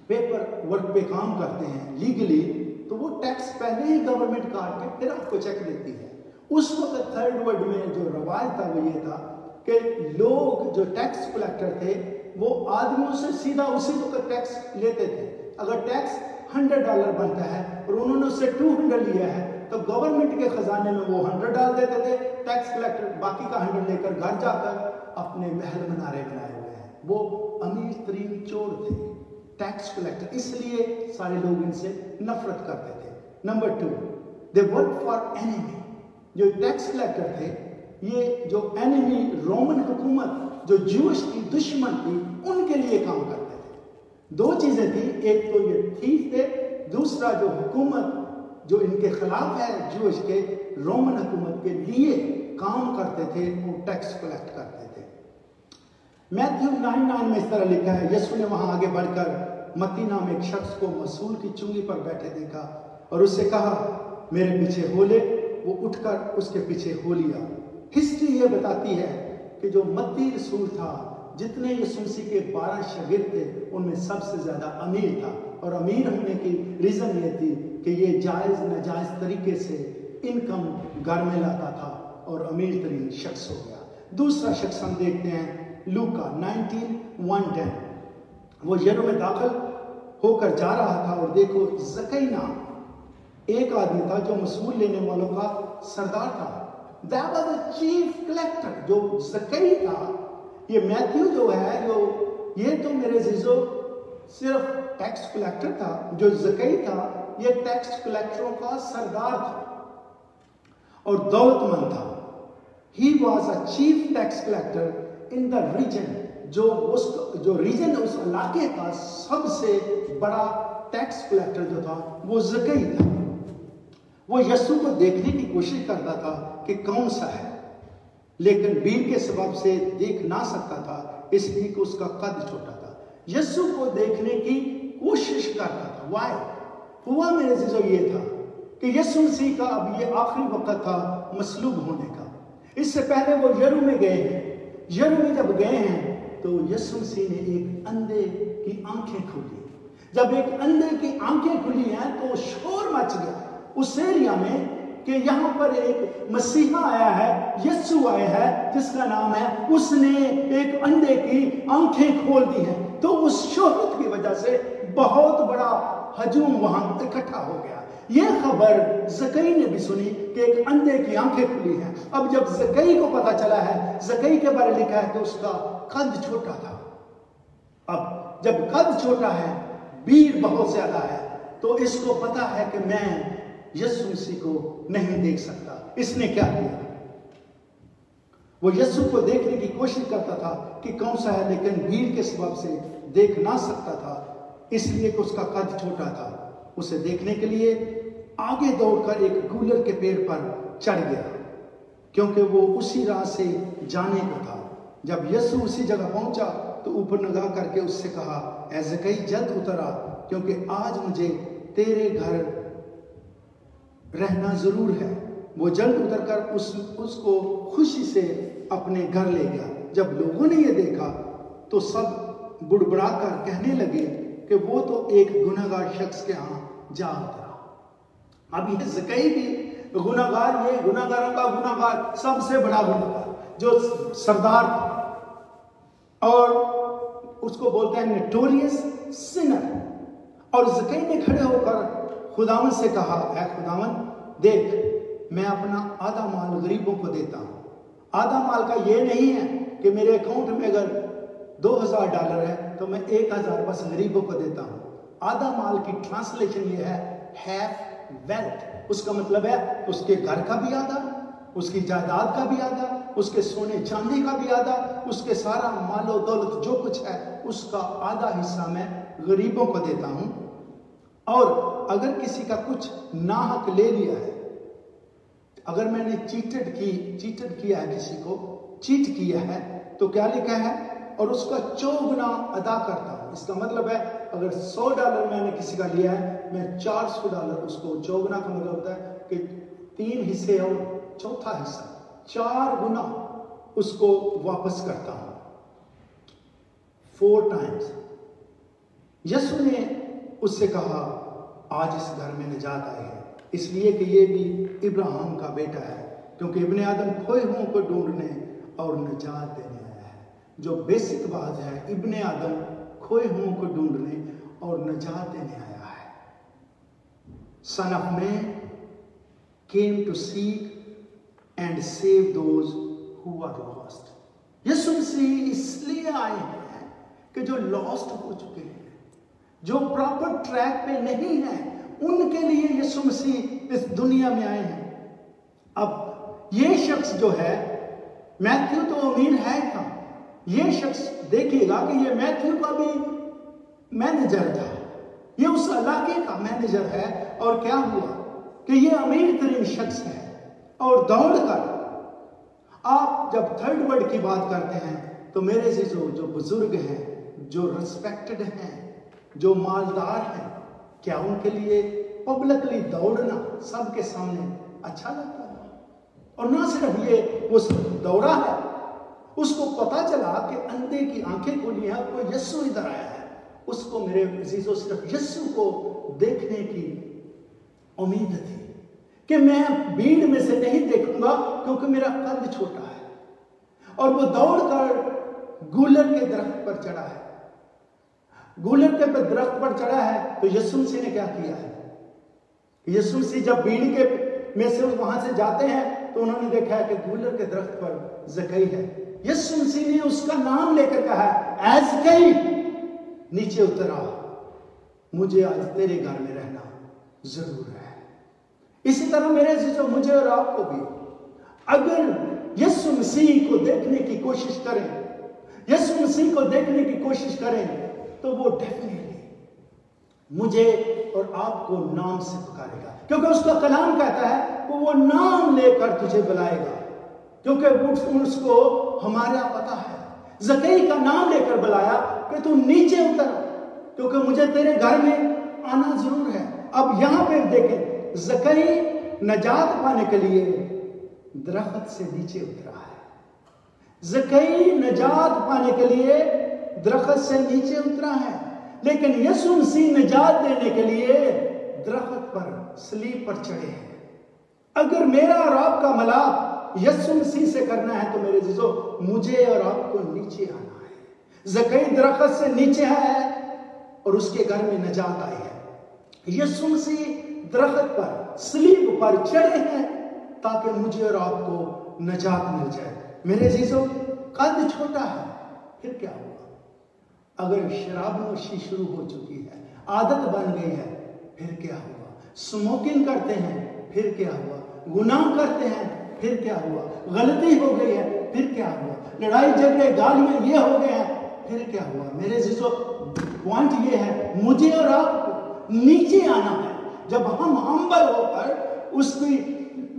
Speaker 1: پیپر ورک پہ کام کرتے ہیں لیگلی, تو وہ ٹیکس پہلے ہی گورنمنٹ کاٹ کے پھر آپ کو چیک دیتی ہے. اس وقت تھرڈ ورلڈ میں جو رواج تھا وہ یہ تھا کہ لوگ جو ٹیکس کلیکٹر تھے وہ آدمیوں سے سیدھا اسی وقت ٹیکس لیتے تھے. اگر ٹیکس $100 بنتا ہے اور انہوں نے اس سے 200 لیا ہے تو گورنمنٹ کے خزانے میں وہ 100 ڈال دیتے تھے. ٹیکس کلیکٹر باقی کا 100 لے کر گھر جا کر اپنے محل منارے بنائے ہوئے ہیں. وہ امیر ترین چور تھے ٹیکس کلیکٹر, اس لیے سارے لوگ ان سے نفرت کرتے تھے. Number 2, they work for enemy. جو ٹیکس کلیکٹر تھے یہ جو اینیمی رومن حکومت جو جوش کی دشمن تھی ان کے لیے کام کرتے تھے. دو چیزیں تھیں, ایک تو یہ تھیف تھے, دوسرا جو حکومت جو ان کے خلاف ہے جوش کے رومن حکومت کے لیے काम करते थे वो टैक्स कलेक्ट करते थे। मैथ्यू 9:9 में इस तरह लिखा है, यीशु ने वहां आगे बढ़कर मत्ती नाम एक शख्स को मसूल की चुंगी पर बैठे देखा और उससे कहा, मेरे पीछे हो ले। वो उठकर उसके पीछे हो लिया। हिस्ट्री ये बताती है कि जो मत्ती रसूल था, जितने यीशु मसीह के 12 शागिर्द थे, उनमें सबसे ज्यादा अमीर था। और अमीर होने की रीजन ये थी कि ये जायज नाजायज तरीके से इनकम घर में लाता था और अमीर तरीन शख्स हो गया। दूसरा शख्स हम देखते हैं लूका 19:1-10। वो यरू में दाखिल होकर जा रहा था और देखो जकई नाम एक आदमी था जो मसूल लेने वालों का सरदार था। That was the chief collector, जो जकई था। ये मैथ्यू जो है, जो ये तो मेरे जीजो सिर्फ टैक्स कलेक्टर था। जो जकई था ये टैक्स कलेक्टरों का सरदार था और दौलतमंद था। He was a chief tax collector in the region, जो रीजन उस इलाके का सबसे बड़ा टैक्स कलेक्टर जो था वो जकई था। वो यीशु को देखने की कोशिश करता था कि कौन सा है, लेकिन भीड़ के सबब से देख ना सकता था, इसलिए कि उसका कद छोटा था। यीशु को देखने की कोशिश करता था। वाई हुआ मेरे जीजो ये था कि यीशु मसीह का अब ये आखिरी वक्त था मसलूब होने का। इससे पहले वो यरू में गए हैं। यरू में जब गए हैं तो यीशु मसीह ने एक अंधे की आंखें खोली। जब एक अंधे की आंखें खुली हैं तो शोर मच गया उस एरिया में कि यहाँ पर एक मसीहा आया है, यीशु आया है जिसका नाम है, उसने एक अंधे की आंखें खोल दी हैं। तो उस शोहरत की वजह से बहुत बड़ा हजूम वहां इकट्ठा हो गया। यह खबर जकई ने भी सुनी कि एक अंधे की आंखें खुली हैं। अब जब जकई को पता चला है, जकई के बारे में लिखा है कि उसका कद छोटा था। अब जब कद छोटा है, भीड़ बहुत ज्यादा है, तो इसको पता है कि मैं यीशु मसीह को नहीं देख सकता। इसने क्या किया? वो यीशु को देखने की कोशिश करता था कि कौन सा है, लेकिन भीड़ के सबब से देख ना सकता था, इसलिए कि उसका कद छोटा था। उसे देखने के लिए आगे दौड़कर एक गूलर के पेड़ पर चढ़ गया, क्योंकि वो उसी राह से जाने को था। जब यीशु उसी जगह पहुंचा तो ऊपर निगाह करके उससे कहा, ऐ जकई जल्द उतर आ, क्योंकि आज मुझे तेरे घर रहना जरूर है। वो जल्द उतरकर उसको खुशी से अपने घर ले गया। जब लोगों ने ये देखा तो सब बुड़बुड़ाकर कहने लगे कि वो तो एक गुनहगार शख्स के यहाँ जा उतरा। अब ये जकई भी गुनहगार, ये गुनहगारों का गुनहगार, सबसे बड़ा गुनहगार जो सरदार था और उसको बोलते हैं नोटोरियस सिनर। और जकई ने खड़े होकर खुदावन से कहा, ऐ खुदावन देख, मैं अपना आधा माल गरीबों को देता हूं। आधा माल का ये नहीं है कि मेरे अकाउंट में अगर $2000 है तो मैं 1000 बस गरीबों को देता हूं। आधा माल की ट्रांसलेशन ये है हैफ वेल्थ। उसका मतलब है उसके घर का भी आधा, उसकी जायदाद का भी आधा, उसके सोने चांदी का भी आधा, उसके सारा मालो दौलत जो कुछ है उसका आधा हिस्सा मैं गरीबों को देता हूं। और अगर किसी का कुछ नाहक ले लिया है, अगर मैंने चीटेड किया है, किसी को चीट किया है, तो क्या लिखा है, और उसका 4 गुना अदा करता हूं। इसका मतलब है अगर $100 मैंने किसी का लिया है, मैं $400 उसको, 4 गुना का मतलब होता है कि 3 हिस्से और चौथा हिस्सा 4 गुना उसको वापस करता हूं 4 टाइम्स। यीशु ने उससे कहा, आज इस घर में निजात आई है, इसलिए कि ये भी इब्राहिम का बेटा है, क्योंकि इब्ने आदम खोए हुओं को ढूंढने और निजात देने आया है। जो बेसिक बात है, इब्ने आदम खोए हुओं को ढूंढने और निजात देने आया है। Son of man came to seek and save those who are lost. यीशु मसीह इसलिए आए हैं कि जो लॉस्ट हो चुके हैं, जो प्रॉपर ट्रैक पे नहीं है, उनके लिए यीशु मसीह इस दुनिया में आए हैं। अब ये शख्स जो है, मैथ्यू तो अमीर है था, ये शख्स देखिएगा कि ये मैथ्यू का भी मैनेजर था, ये उस इलाके का मैनेजर है। और क्या हुआ कि ये अमीर तरीन शख्स है और दौड़कर آپ جب تھرڈ ورڈ کی بات کرتے ہیں تو میرے عزیزو جو بزرگ ہیں، جو ریسپیکٹڈ ہیں، جو مالدار ہیں، کیا ان کے لیے پبلکلی دوڑنا سب کے سامنے اچھا لگتا ہے؟ اور نہ صرف یہ وہ دوڑا ہے، اس کو پتا چلا کہ اندھے کی آنکھیں کھلی ہیں، کوئی یسوع ادھر آیا ہے، اس کو میرے عزیزو صرف یسوع کو دیکھنے کی امید تھی کہ میں بھیڑ میں سے نہیں دیکھوں گا کیونکہ میرا قد چھوٹا ہے۔ اور وہ دوڑ کر گولر کے درخت پر چڑھا ہے۔ گولر کے درخت پر چڑھا ہے تو یسوع مسیح نے کیا کیا ہے؟ یسوع مسیح جب بھیڑ کے میں سے وہاں سے جاتے ہیں تو انہوں نے دیکھا ہے کہ گولر کے درخت پر زکئی ہے۔ یسوع مسیح نے اس کا نام لے کر کہا ہے، اے زکئی نیچے اتر آ، مجھے آج تیرے گھر میں رہنا ضرور ہے۔ اسی طرح میرے عزیزو مجھے اور آپ کو بھی اگر یسوع مسیح کو دیکھنے کی کوشش کریں، یسوع مسیح کو دیکھنے کی کوشش کریں تو وہ ڈیفینیٹلی مجھے اور آپ کو نام سے پکارے گا، کیونکہ اس کا کلام کہتا ہے کہ وہ نام لے کر تجھے بلائے گا، کیونکہ اس کو ہمارا پتہ ہے۔ زکئی کا نام لے کر بلایا کہ تو نیچے اتر، کیونکہ مجھے تیرے گھر میں آنا ضرور ہے۔ اب یہاں پہ دیکھیں، زکئی نجات پانے کے لیے درخت سے نیچے اترا ہے۔ زکئی نجات پانے کے لیے درخت سے نیچے اترا ہے، لیکن یسوع مسیح نجات دینے کے لیے درخت پر صلیب پر چڑھے ہیں۔ اگر میرا اور آپ کا ملاپ یسوع مسیح سے کرنا ہے تو میرے عزیزو مجھے اور آپ کو نیچے آنا ہے۔ زکئی درخت سے نیچے ہے اور اس کے گھر میں نجات آئی ہے۔ یسوع مسیح درخت پر صلیب پر چڑھے ہیں تاکہ مجھے اور آپ کو نجات مل جائے۔ میرے عزیزو قد چھوٹا ہے، پھر کیا ہوا؟ اگر شراب نوشی شروع ہو چکی ہے، عادت بن گئی ہے، پھر کیا ہوا؟ سموکنگ کرتے ہیں، پھر کیا ہوا؟ گناہ کرتے ہیں، پھر کیا ہوا؟ غلطی ہو گئی ہے، پھر کیا ہوا؟ لڑائی جھگڑے گالیاں یہ ہو گئے ہیں، پھر کیا ہوا؟ میرے عزیزو پوائنٹ یہ ہے، مجھے اور آپ کو نیچے آنا ہے۔ جب ہم ہمبل ہو کر اس کی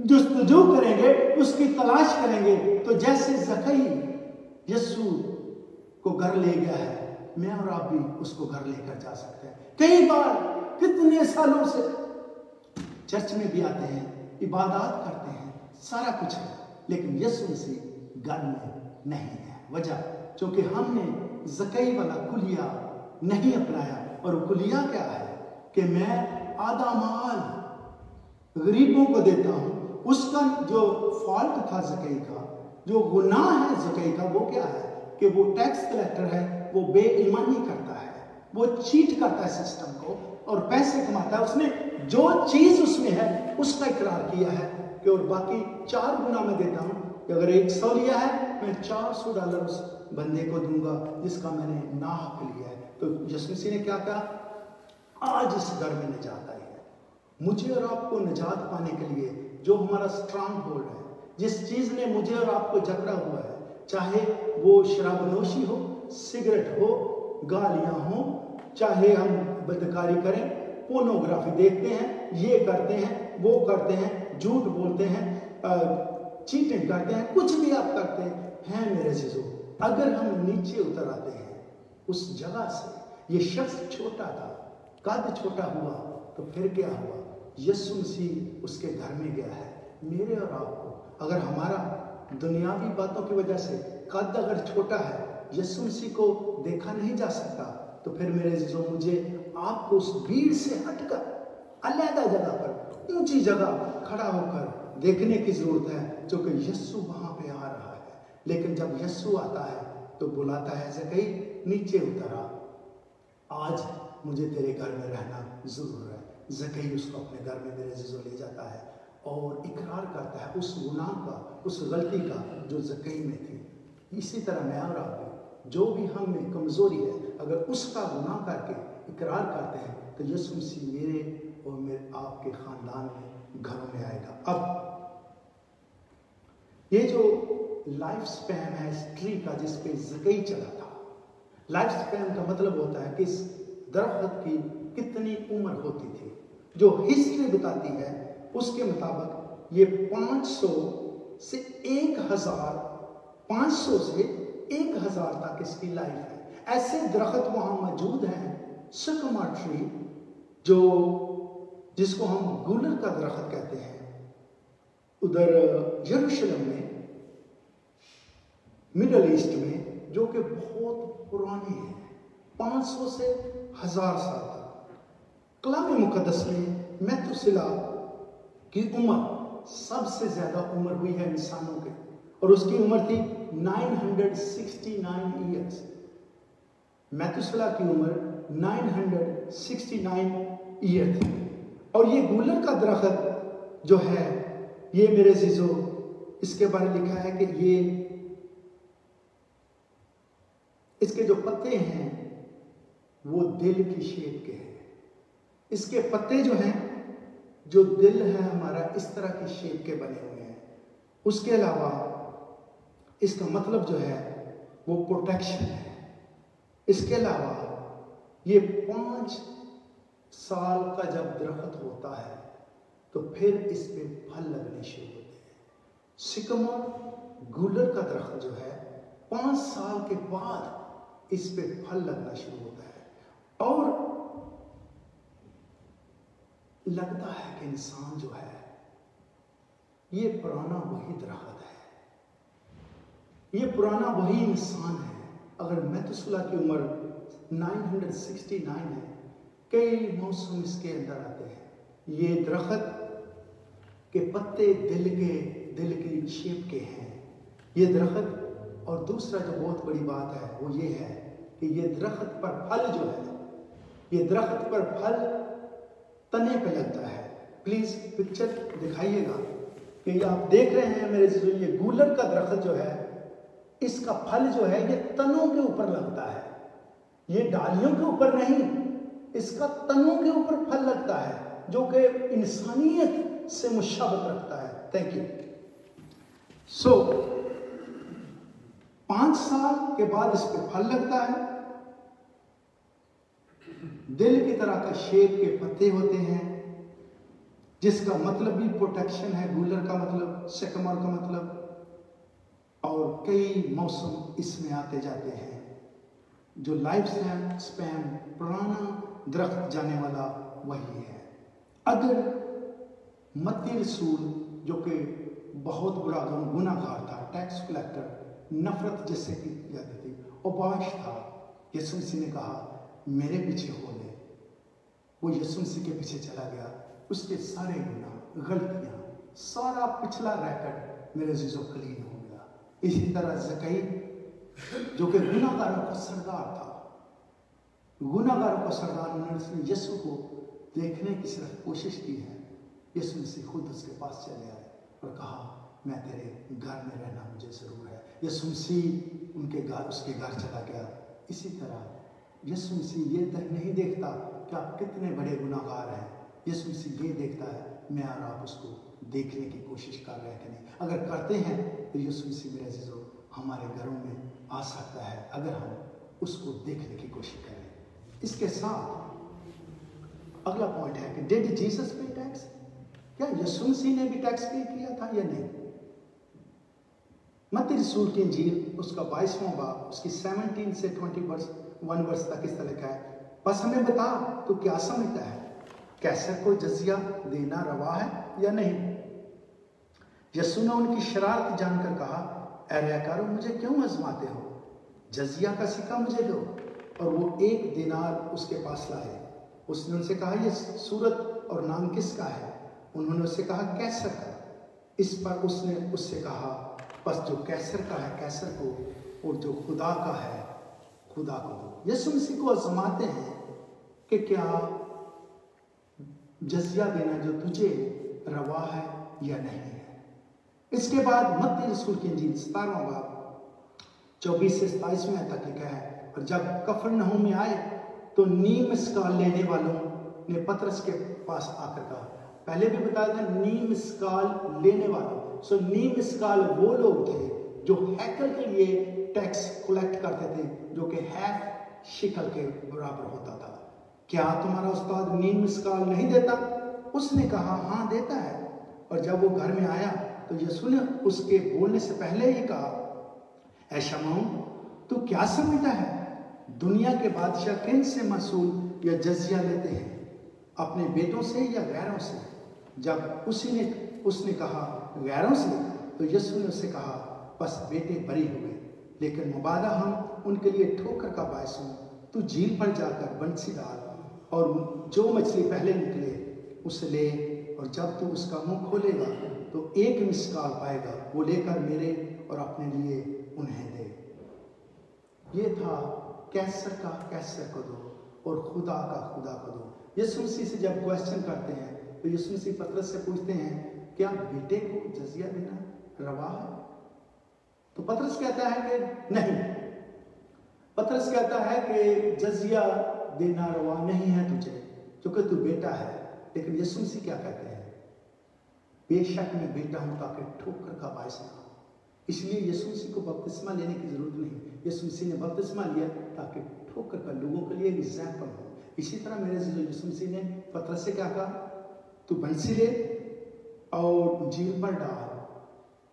Speaker 1: جستجو کریں گے، اس کی تلاش کریں گے، تو جیسے زکئی یسوع کو گھر لے گیا ہے، میں اور آپ بھی اس کو گھر لے کر جا سکتے ہیں۔ کئی بار کتنے سالوں سے چرچ میں بھی آتے ہیں، عبادات کرتے ہیں، سارا کچھ ہے، لیکن یسوع مسیح گھر میں نہیں ہے۔ وجہ چونکہ ہم نے زکئی والا کلیہ نہیں اپنایا، اور کلیہ کیا ہے کہ میں آدھا مال غریبوں کو دیتا ہوں۔ اس کا جو فالٹ تھا زکئی کا، جو گناہ ہے زکئی کا، وہ کیا ہے کہ وہ ٹیکس کلیکٹر ہے، وہ بے ایمانی کرتا ہے، وہ چیٹ کرتا ہے سسٹم کو اور پیسے کماتا ہے۔ اس نے جو چیز اس میں ہے اس کا اقرار کیا ہے کہ اور باقی 4 گنا میں دیتا ہوں، کہ اگر 100 لیا ہے میں $400 اس بندے کو دوں گا جس کا میں نے ناحق لیا ہے۔ تو یسوع مسیح نے کیا کہا؟ آج اس گھر میں نجات آئی ہے۔ مجھے اور آپ کو نجات پانے کے لیے جو ہمارا اسٹرانگ ہولڈ ہے، جس چیز نے مجھے اور آپ کو جکڑا ہوا ہے، چاہے وہ شراب نوشی ہو، سگریٹ ہو، گالیاں ہوں، چاہے ہم بدکاری کریں، پورنوگرافی دیکھتے ہیں، یہ کرتے ہیں، وہ کرتے ہیں، جھوٹ بولتے ہیں، چیٹنگ کرتے ہیں، کچھ بھی آپ کرتے ہیں میرے عزیزو، اگر ہم نیچے اتر آتے ہیں اس جگہ سے، یہ شخص چھوٹا تھا، قد چھوٹا ہوا، تو پھر کیا ہوا؟ یسوع مسیح اس کے گھر میں گیا ہے۔ میرے اور آپ کو اگر ہمارا دنیاوی باتوں کی وجہ سے قد اگر چھوٹا ہے، یسوع مسیح کو دیکھا نہیں جا سکتا، تو پھر میرے عزیزوں مجھے آپ کو اس بھیڑ سے ہٹ کر علیحدہ جگہ پر، اونچی جگہ کھڑا ہو کر دیکھنے کی ضرورت ہے، جو کہ یسوع وہاں پہ آ رہا ہے۔ لیکن جب یسوع آتا ہے تو بلاتا ہے زکئی نیچے اترا، آج مجھے تیرے گھر میں رہنا ضرور ہے۔ زکئی اس کو اپنے گھر میں میرے عزیزوں لے جاتا ہے اور اقرار کرتا ہے اس گناہ کا، اس غلطی کا جو زکئی میں تھی۔ اسی طرح میں اور آپ جو بھی ہم میں کمزوری ہے، اگر اس کا گناہ کر کے اقرار کرتے ہیں تو یسوع مسیح میرے اور میرے آپ کے خاندان میں، گھروں میں آئے گا۔ اب یہ جو لائف سپین ہے اس ٹری کا جس پہ زکئی چلا تھا، لائف سپین کا مطلب ہوتا ہے کہ اس درخت کی کتنی عمر ہوتی تھی۔ جو ہسٹری بتاتی ہے اس کے مطابق یہ 500 سے 1500 سے 1000 تک اس کی لائف ہے. ایسے درخت وہاں موجود ہیں، سکما ٹری، جس کو ہم گولر کا درخت کہتے ہیں، ادھر یروشلم میں، مڈل ایسٹ میں، جو کہ بہت پرانی ہے، 500 سے 1000 سال تک. کلام مقدس میں میتھوسیلہ کی عمر سب سے زیادہ عمر ہوئی ہے انسانوں کے، اور اس کی عمر تھی 969 ایئرس. میتھوسیلہ کی عمر 969 ایئر تھی. اور یہ گولر کا درخت جو ہے، یہ میرے عزیزو، اس کے بارے لکھا ہے کہ اس کے جو پتے ہیں وہ دل کی شیپ کے ہیں. اس کے پتے جو ہیں، جو دل ہے ہمارا، اس طرح کی شیپ کے بنے ہوئے ہیں. اس کے علاوہ اس کا مطلب جو ہے وہ پروٹیکشن ہے. اس کے علاوہ یہ 5 سال کا جب درخت ہوتا ہے تو پھر اس پہ پھل لگنے شروع ہوتے ہیں. سکمور گولر کا درخت جو ہے 5 سال کے بعد اس پہ پھل لگنا شروع ہوتا ہے. اور لگتا ہے کہ انسان جو ہے یہ پرانا وہی درخت ہے، یہ پرانا وہی انسان ہے. اگر میتھوسیلہ کی عمر 969 ہے، کئی موسم اس کے اندر آتے ہیں. یہ درخت کے پتے دل کی شیپ کے ہیں یہ درخت. اور دوسرا جو بہت بڑی بات ہے وہ یہ ہے کہ یہ درخت پر پھل جو ہے، یہ درخت پر پھل تنے پہ لگتا ہے. پلیز پکچر دکھائیے گا کہ یہ آپ دیکھ رہے ہیں میرے عزیزو، یہ گولر کا درخت جو ہے، اس کا پھل جو ہے یہ تنوں کے اوپر لگتا ہے. یہ ڈالیوں کے اوپر نہیں، اس کا تنوں کے اوپر پھل لگتا ہے، جو کہ انسانیت سے مشابہت رکھتا ہے. Thank you. 5 سال کے بعد اس پہ پھل لگتا ہے. دل کی طرح کا شیپ کے پتے ہوتے ہیں، جس کا مطلب بھی پروٹیکشن ہے. گولر کا مطلب، سکمور کا مطلب. اور کئی موسم اس میں آتے جاتے ہیں. جو لائف سپین پرانا درخت جانے والا وہی ہے. اگر متی رسول جو کہ بہت بڑا گناہگار تھا، ٹیکس کلیکٹر، نفرت جس سے کی جاتی تھی، اوباش تھا، یسوع مسیح نے کہا میرے پیچھے ہو لے. وہ یسوع مسیح کے پیچھے چلا گیا. اس کے سارے گناہ، غلطیاں، سارا پچھلا ریکارڈ میرے عزیزو کلین ہو گیا. اسی طرح زکئی جو کہ گناہگاروں کا سردار تھا، گناہگاروں کا سردار، انہوں نے یسوع کو دیکھنے کی صرف کوشش کی ہے. یسوع مسیح خود اس کے پاس چلے آئے اور کہا میں تیرے گھر میں رہنا مجھے ضرور ہے. یسوع مسیح اس کے گھر چلا گیا. اسی طرح یسوع مسیح یہ تک نہیں دیکھتا کہ آپ کتنے بڑے گناہگار ہیں. یسوع مسیح یہ دیکھتا ہے میں اور آپ اس کو دیکھنے کی کوشش کر رہے ہیں کہ نہیں. اگر کرتے ہیں تو یسوع مسیح میرے عزیزو ہمارے گھروں میں آ سکتا ہے، اگر ہم اس کو دیکھنے کی کوشش کریں. اس کے ساتھ اگلا پوائنٹ ہے کہ ڈیڈ جیسس پے ٹیکس؟ کیا یسوع مسیح نے بھی ٹیکس پے کیا تھا یا نہیں؟ متی رسول کی انجیل اس کا 22واں باب، اس کی 17 سے 21 ورس تک اس طرح لکھا ہے. بس ہمیں بتا تو کیا سمجھتا ہے، کیسر کو جزیہ دینا روا ہے یا نہیں؟ یسوع نے ان کی شرارت جان کر کہا اے ریاکارو مجھے کیوں آزماتے ہو؟ جزیہ کا سکہ مجھے دو. اور وہ 1 دینار اس کے پاس لائے. اس نے ان سے کہا یہ صورت اور نام کس کا ہے؟ انہوں نے اس سے کہا کیسر کا. اس پر اس نے اس سے کہا بس جو کیسر کا ہے کیسر کو، اور جو خدا کا ہے خدا کو دو. یسوع مسیح کو آزماتے ہیں کہ کیا جزیہ دینا جو تجھے روا ہے یا نہیں ہے. اس کے بعد متی رسول کی انجیل 17واں باب 24 سے 27 تک لکھا ہے. اور جب کفرنہوم میں آئے تو نیم اسکال لینے والوں نے پترس کے پاس آ کر کہا، پہلے بھی بتایا تھا نیم اسکال لینے والوں. نیم اسکال وہ لوگ تھے جو ہیکل کے لیے ٹیکس کلیکٹ کرتے تھے، جو کہ ہیف شکل کے برابر ہوتا تھا. کیا تمہارا استاد نیم اسکال نہیں دیتا؟ اس نے کہا ہاں دیتا ہے. اور جب وہ گھر میں آیا تو यीशु ने उसके बोलने से पहले ही कहा, ऐ शमौन, तू क्या समझता है? दुनिया के बादशाह किन से महसूल या जजिया लेते हैं, अपने बेटों से या गैरों से? जब उसने कहा गैरों से, तो यीशु ने उससे कहा, बस बेटे बरी हुए, लेकिन मुबादा हम उनके लिए ठोकर का बायस हूं। तू झील पर जाकर बंसी डाल और जो मछली पहले निकले उसे ले, और जब तू उसका मुंह खोलेगा तो एक मिसकाल पाएगा, वो लेकर मेरे और अपने लिए उन्हें दे। ये था कैसर का कैसर को दो और खुदा का खुदा को दो। यीशु मसीह से जब क्वेश्चन करते हैं तो यीशु मसीह पतरस से पूछते हैं, क्या बेटे को जजिया देना रवा है? तो पतरस कहता है कि नहीं। पतरस कहता है कि जजिया देना रवा नहीं है तुझे, क्योंकि तू बेटा है। लेकिन यीशु मसीह क्या कहते हैं? बेशक मैं बेटा हूं ताकि ठोकर का बायस ना हो। इसलिए यीशु मसीह को बपतिस्मा लेने की जरूरत नहीं। यीशु मसीह ने बपतिस्मा लिया ताकि ठोकर का लोगों के लिए एग्जाम्पल हो। इसी तरह मेरे जो यीशु मसीह ने पतरस से क्या कहा, तू बंसी ले और झील पर डाल,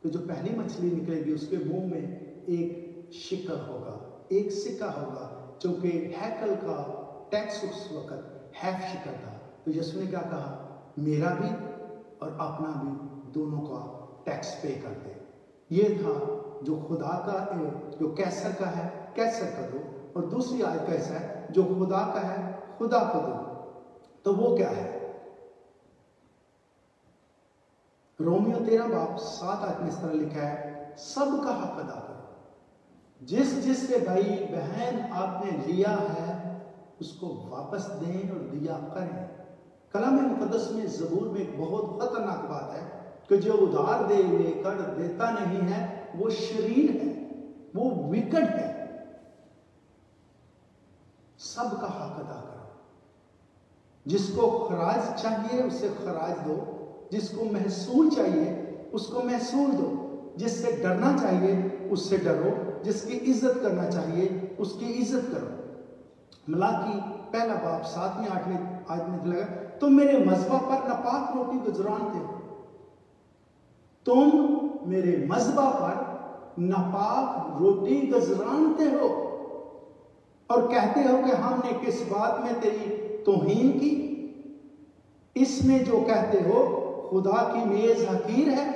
Speaker 1: तो जो पहली मछली निकलेगी उसके मुंह में एक शिकर होगा, एक सिक्का होगा, जो कि हैकल का टैक्स उस वक्त हैफ शिकर था। तो यीशु ने क्या कहा, मेरा भी और अपना भी दोनों का टैक्स पे कर दे। ये था जो खुदा का, जो कैसर का है कैसर का दो, और दूसरी आयत कैसा है, जो खुदा का है खुदा को दो। तो वो क्या है? रोमियो 13:7 में इस तरह लिखा है, सबका हक अदा करो, जिससे भाई बहन आपने लिया है उसको वापस दें और दिया करें। कलाम मुकद्दस में ज़बूर में एक बहुत खतरनाक बात है कि जो उधार दे लेकर देता नहीं है वो शरीर है, वो विकट है। सबका हक अदा करो, जिसको खराज चाहिए उसे खराज दो, जिसको महसूल चाहिए उसको महसूल दो, जिससे डरना चाहिए उससे डरो, जिसकी इज्जत करना चाहिए उसकी इज्जत करो। मलाकी 1:7-8 आयत में लगा, तुम मेरे मज़बा पर नापाक रोटी गुजरानते हो। तुम मेरे मज़बा पर नापाक रोटी गुजरानते हो और कहते हो कि हमने किस बात में तेरी तौहीन की। इसमें जो कहते हो खुदा की मेज हकीर है।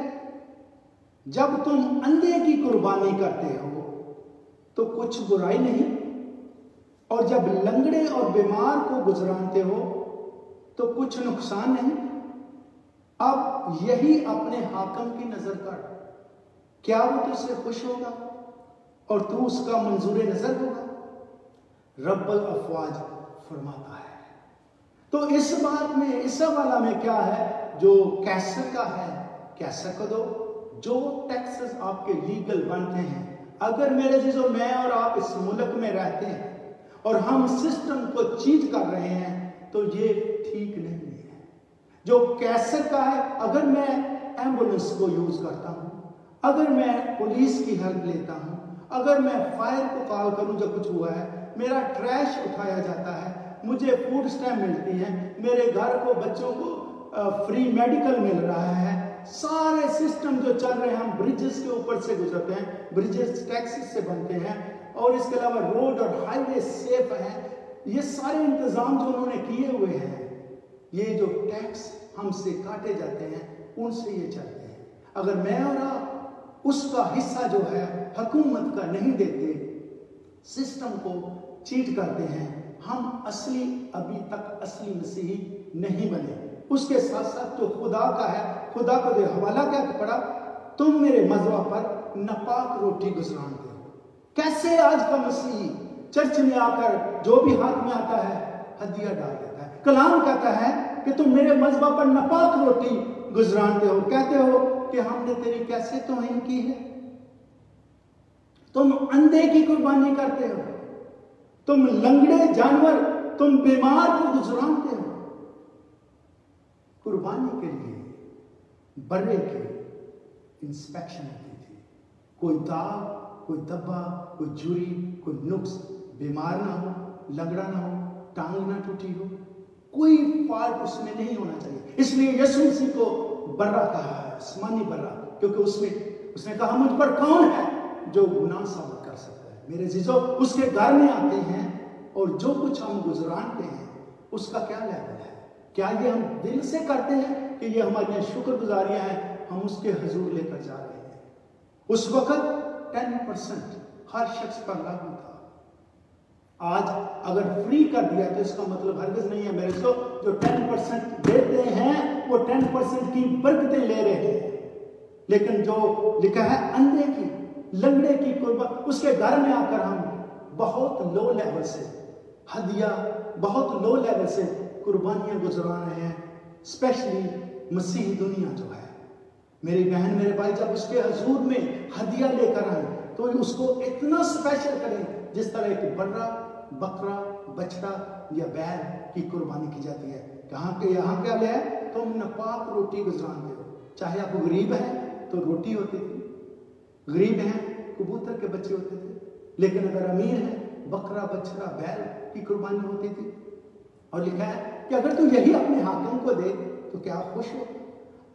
Speaker 1: जब तुम अंधे की कुर्बानी करते हो तो कुछ बुराई नहीं, और जब लंगड़े और बीमार को गुजरानते हो तो कुछ नुकसान नहीं। अब यही अपने हाकम की नजर कर, क्या वो तुझसे खुश होगा और तू उसका मंजूर नजर होगा? रब्बुल अफवाज फरमाता है। तो इस बात में, इस हवाला में क्या है, जो कैसर का है कैसर को दो। जो टैक्सेस आपके लीगल बनते हैं, अगर मेरे चीजों मैं और आप इस मुल्क में रहते हैं और हम सिस्टम को चीट कर रहे हैं तो ये ठीक नहीं है। जो कैसर का है, अगर मैं एम्बुलेंस को यूज करता हूं, अगर मैं पुलिस की हेल्प लेता हूं, अगर मैं फायर को कॉल करूं जब कुछ हुआ है, मेरा ट्रैश उठाया जाता है, मुझे फूड स्टैम्प मिलती है, मेरे घर को बच्चों को फ्री मेडिकल मिल रहा है, सारे सिस्टम जो चल रहे हैं, हम ब्रिजेस के ऊपर से गुजरते हैं, ब्रिजेस टैक्सेस से बनते हैं, और इसके अलावा रोड और हाईवे सेफ है। ये सारे इंतजाम जो उन्होंने किए हुए हैं, ये जो टैक्स हमसे काटे जाते हैं उनसे ये चलते हैं। अगर मैं और आप उसका हिस्सा जो है हुकूमत का नहीं देते, सिस्टम को चीट करते हैं, हम असली, अभी तक असली मसीही नहीं बने। उसके साथ साथ जो खुदा का है, खुदा को दे। हवाला क्या पड़ा, तुम मेरे मज़बा पर नापाक रोटी गुजरानते हो। कैसे आज का मसीही चर्च में आकर जो भी हाथ में आता है हदिया डाल देता है। कलाम कहता है कि तुम मेरे मज़बा पर नापाक रोटी गुजरानते हो, कहते हो कि हमने तेरी कैसे तौहीन की है। तुम अंधे की कुर्बानी करते हो, तुम लंगड़े जानवर, तुम बीमार को गुजरानते हो। कुर्बानी के लिए बर्रे की इंस्पेक्शन होती थी, कोई दाग, कोई धब्बा, कोई जुरी, कोई नुक्स, बीमार ना हो, लंगड़ा ना हो, टांग ना टूटी हो, कोई फॉल्ट उसमें नहीं होना चाहिए। इसलिए यीशु मसीह को बर्रा कहा है, आसमानी बर्रा, کیونکہ اس نے کہا مجھ پر کون ہے جو گناہ ثابت کر سکتا ہے. میرے عزیزو اس کے گھر میں آتے ہیں اور جو کچھ ہم گزرانتے ہیں اس کا کیا لیول ہے؟ کیا یہ ہم دل سے کرتے ہیں کہ یہ ہماری شکر گزاریاں ہیں ہم اس کے حضور لے کر جا رہے ہیں؟ اس وقت 10% ہر شخص پر لاگو تھا. آج اگر فری کر دیا تو اس کا مطلب ہرگز نہیں ہے میرے سو جو 10% دیتے ہیں وہ 10% کی برکتیں لے رہے ہیں. لیکن جو لکھا ہے اندھے کی لنگڑے کی قربان، اس کے گھر میں آ کر ہم بہت لو لیول سے ہدیہ، بہت لو لیول سے قربانیاں گزرا رہے ہیں. اسپیشلی مسیحی دنیا جو ہے، میری بہن میرے بھائی جب اس کے حضور میں ہدیہ لے کر آئیں تو اس کو اتنا اسپیشل کریں جس طرح ایک بکرا بچڑا یا بیل کی قربانی کی جاتی ہے. کہاں کہ یہاں کیا لے ہے؟ تم ناپاک روٹی گزرانتے ہو. چاہے آپ غریب ہیں تو روٹی ہوتی تھی، غریب ہیں کبوتر کے بچے ہوتے تھے، لیکن اگر امیر ہیں بکرا بچڑا بیل کی قربانی ہوتی تھی. اور لکھا ہے کہ اگر تو یہی اپنے حاکم کو دے تو کیا خوش ہو.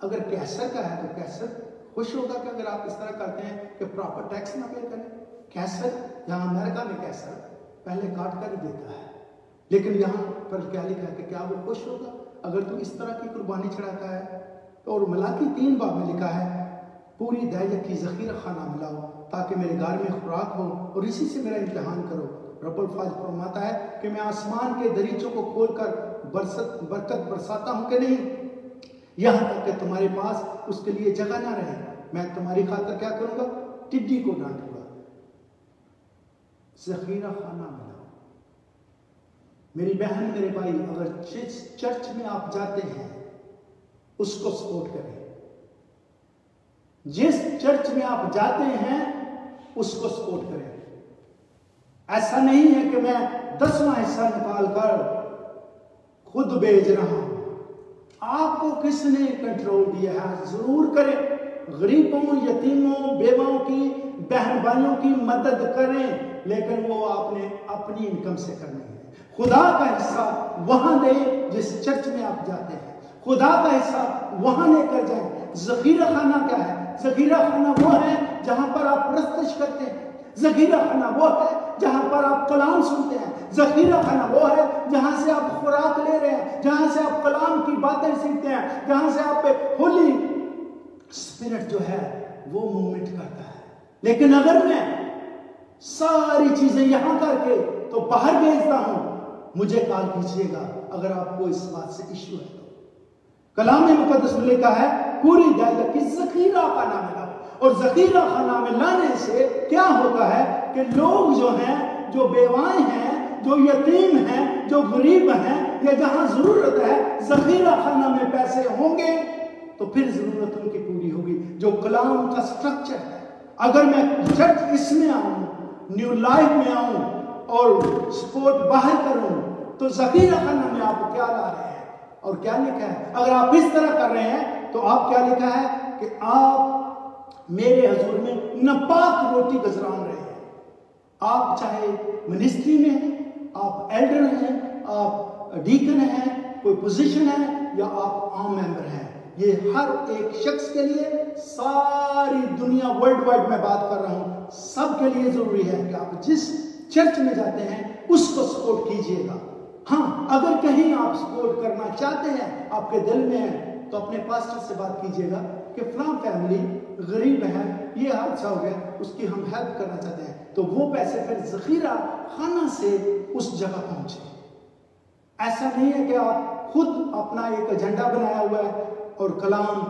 Speaker 1: اگر کیسر کا ہے تو کیسر خوش ہوگا کہ اگر آپ اس طرح کرتے ہیں کہ پراپر ٹیکس نہ پے کریں. کیسر یہاں امریکہ میں کیسر پہلے کاٹ کر ہی دیتا ہے، لیکن یہاں پر کیا لکھا ہے کہ کیا وہ خوش ہوگا اگر تو اس طرح کی قربانی چڑھاتا ہے. اور ملاکی 3 باب میں لکھا ہے پوری دہیت کی ذخیرہ خانہ ملاؤ تاکہ میرے گھر میں خوراک ہو اور اسی سے میرا امتحان کرو. رب الفاظ فرماتا ہے کہ میں آسمان کے دریچوں کو کھول کر برکت برساتا ہوں کہ نہیں، یہاں تک کہ تمہارے پاس اس کے لیے جگہ نہ رہے. میں تمہاری خاطر کیا کروں گا؟ ٹڈی کو ڈانٹوں گا. ذخیرہ خانہ ملاؤ. میری بہن میرے بھائی، اگر جس چرچ میں آپ جاتے ہیں اس کو سپورٹ کریں. جس چرچ میں آپ جاتے ہیں اس کو سپورٹ کریں. ایسا نہیں ہے کہ میں 10واں حصہ نکال کر خود بیچ رہا ہوں. آپ کو کس نے کنٹرول دیا ہے؟ ضرور کریں. غریبوں، یتیموں، بیواؤں کی، بہن بھائیوں کی مدد کریں، لیکن وہ آپ نے اپنی انکم سے کرنی ہے. خدا کا حصہ وہاں دیں جس چرچ میں آپ جاتے ہیں. خدا کا حصہ وہاں لے کر جائیں. ذخیرہ خانہ کیا ہے؟ ذخیرہ خانہ وہ ہے جہاں پر آپ پرستش کرتے ہیں. ذخیرہ خانہ وہ ہے جہاں پر آپ کلام سنتے ہیں. ذخیرہ خانہ وہ ہے جہاں سے آپ خوراک لے رہے ہیں، جہاں سے آپ کلام کی باتیں سیکھتے ہیں، جہاں سے آپ پہ ہولی اسپرٹ جو ہے وہ موومنٹ کرتا ہے. لیکن اگر میں ساری چیزیں یہاں کر کے تو باہر بھیجتا ہوں، مجھے کال کیجیے گا اگر آپ کو اس بات سے ایشو ہے. تو کلام مقدس میں لکھا ہے پوری دہیت کی ذخیرہ خانہ میں لاؤ. اور ذخیرہ خانہ میں لانے سے کیا ہوتا ہے کہ لوگ جو ہیں، جو بیوائیں ہیں، جو یتیم ہیں، جو غریب ہیں، یا جہاں ضرورت ہے ذخیرہ خانہ میں پیسے ہوں گے تو پھر ضرورت ان کی پوری ہوگی. جو کلام کا سٹرکچر ہے، اگر میں چرچ اس میں آؤں، نیو لائف میں آؤں اور سپورٹ باہر کروں تو ذخیرہ خانہ میں آپ کیا لا رہے ہیں اور کیا لکھا ہے؟ اگر آپ اس طرح کر رہے ہیں تو آپ کیا لکھا ہے کہ آپ میرے حضور میں ناپاک روٹی گزران رہے ہیں. آپ چاہے منسٹری میں ہیں، آپ ایلڈر ہیں، آپ ڈیکن ہیں، کوئی پوزیشن ہے، یا آپ عام ممبر ہیں، یہ ہر ایک شخص کے لیے، ساری دنیا ورلڈ وائڈ میں بات کر رہا ہوں، سب کے لیے ضروری ہے کہ آپ جس چرچ میں جاتے ہیں اس کو سپورٹ کیجئے گا. ہاں، اگر کہیں آپ سپورٹ کرنا چاہتے ہیں، آپ کے دل میں ہے، تو اپنے پاسٹر سے بات کیجئے گا کہ فلاں فیملی غریب ہے، یہ حادثہ ہو گیا، اس کی ہم ہیلپ کرنا چاہتے ہیں، تو وہ پیسے پھر ذخیرہ خانہ سے اس جگہ پہنچے. ایسا نہیں ہے کہ آپ خود اپنا ایک ایجنڈا بنایا ہوا ہے اور کلام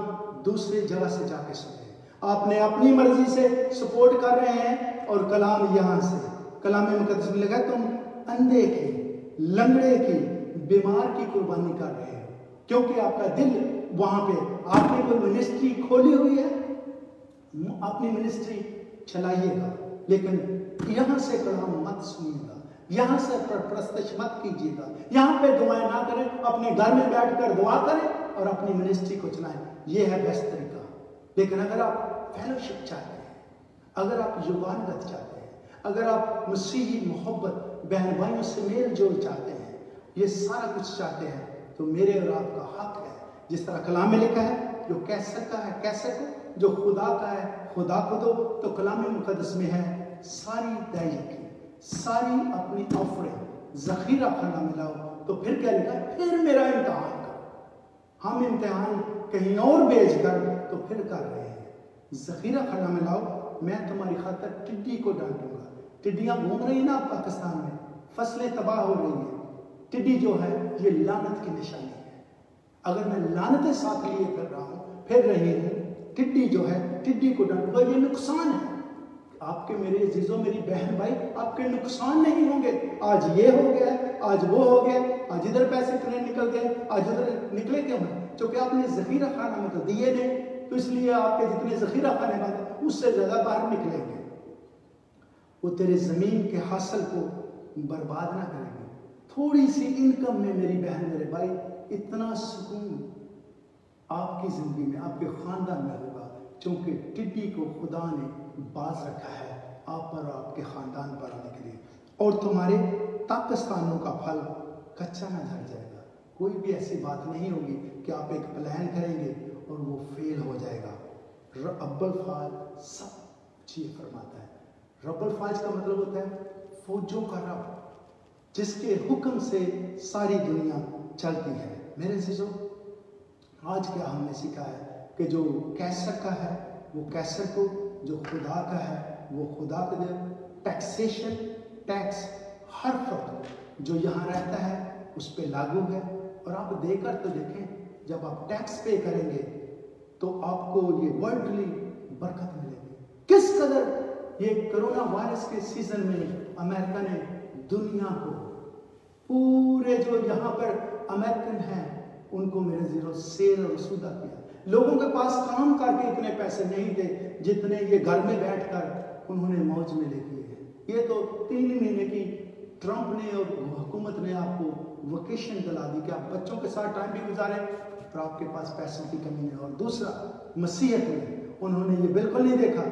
Speaker 1: دوسری جگہ سے جا کے سنیں. آپ نے اپنی مرضی سے سپورٹ کر رہے ہیں اور کلام یہاں سے. کلام مقدس میں لکھا ہے تم اندھے کی، لنگڑے کی، بیمار کی قربانی کر رہے ہیں، کیونکہ آپ کا دل وہاں پہ. آپ نے کوئی منسٹری کھولی ہوئی ہے، اپنی منسٹری چلائیے گا، لیکن یہاں سے کلام مت سنیے گا، یہاں سے پرستش مت کیجیے گا، یہاں پہ دعائیں نہ کریں، اپنے گھر میں بیٹھ کر دعا کریں اور اپنی منسٹری کو چلائیں. یہ ہے بیسٹ طریقہ. لیکن اگر آپ فیلوشپ چاہتے ہیں، اگر آپ یوگانگت چاہتے ہیں، اگر آپ مسیحی محبت بہن بھائیوں سے میل جول چاہتے ہیں، یہ سارا کچھ چاہتے ہیں، تو میرے اور آپ کا حق ہے، جس طرح کلام میں لکھا ہے جو کیسر کا ہے کیسر کو، جو خدا کا ہے خدا کو دو. تو کلام مقدس میں ہے ساری دائی کی ساری اپنی آفرنگ ذخیرہ خانہ میں لاؤ. تو پھر کیا لکھا؟ پھر میرا امتحان کرو. ہم امتحان کہیں اور بھیج کر تو پھر کر رہے ہیں. ذخیرہ خانہ میں لاؤ، میں تمہاری خاطر ٹڈی کو ڈانٹوں گا. ٹڈیاں گھوم رہی نا پاکستان میں، فصلیں تباہ ہو رہی ہیں. ٹڈی جو ہے یہ لعنت کی نشانی ہے. اگر میں لعنتیں ساتھ لیے پھر رہا ہوں، پھر رہی ہوں، ٹڈی جو ہے ٹڈی کو ڈانٹوں گا. یہ نقصان ہے. آپ کے میرے عزیزوں، میری بہن بھائی، آپ کے نقصان نہیں ہوں گے. آج یہ ہو گیا، آج وہ ہو گیا، آج ادھر پیسے اتنے نکل گئے، آج ادھر نکلے کیوں ہیں؟ چونکہ آپ نے ذخیرہ خانہ میں تو دیے نہیں، تو اس لیے آپ کے جتنے ذخیرہ خانے بند اس سے زیادہ باہر نکلیں گے. وہ تیرے زمین کے حاصل کو برباد نہ کریں گے. تھوڑی سی انکم میں میری بہن میرے بھائی اتنا سکون آپ کی زندگی میں آپ کے خاندان میں ہوگا، چونکہ ٹڈی کو خدا نے باز رکھا ہے آپ پر اور آپ کے خاندان پر آنے کے لیے. اور تمہارے پاکستانوں کا پھل کچا نہ جھڑ جائے گا. کوئی بھی ایسی بات نہیں ہوگی کہ آپ ایک پلان کریں گے اور وہ فیل ہو جائے گا. رب الفاظ سب چیز فرماتا ہے. رب الفاظ کا مطلب ہوتا ہے فوجوں کا رب، جس کے حکم سے ساری دنیا چلتی ہے. میرے عزیزوں، آج کیا ہم نے سیکھا ہے کہ جو کیسر کا ہے وہ کیسر کو، جو خدا کا ہے وہ خدا کو دے. ٹیکسیشن، ٹیکس ہر فرد جو یہاں رہتا ہے اس پہ لاگو ہے. اور آپ دے کر تو دیکھیں، جب آپ ٹیکس پے کریں گے تو آپ کو یہ ورلڈلی برکت ملے گی. کس قدر یہ کرونا وائرس کے سیزن میں امریکہ نے دنیا کو پورے جو یہاں پر امریکن ہیں ان کو میرے زیرو سیر اور سودہ کیا. لوگوں کے پاس کام کر کے اتنے پیسے نہیں تھے جتنے یہ گھر میں بیٹھ کر انہوں نے موج میں لے کیے ہیں. یہ تو 3 مہینے کی ٹرمپ نے اور حکومت نے آپ کو ویکیشن دلا دی کہ آپ بچوں کے ساتھ ٹائم بھی گزاریں اور آپ کے پاس پیسوں کی کمی نہیں. اور دوسرا، مسیحیت میں انہوں نے یہ بالکل نہیں دیکھا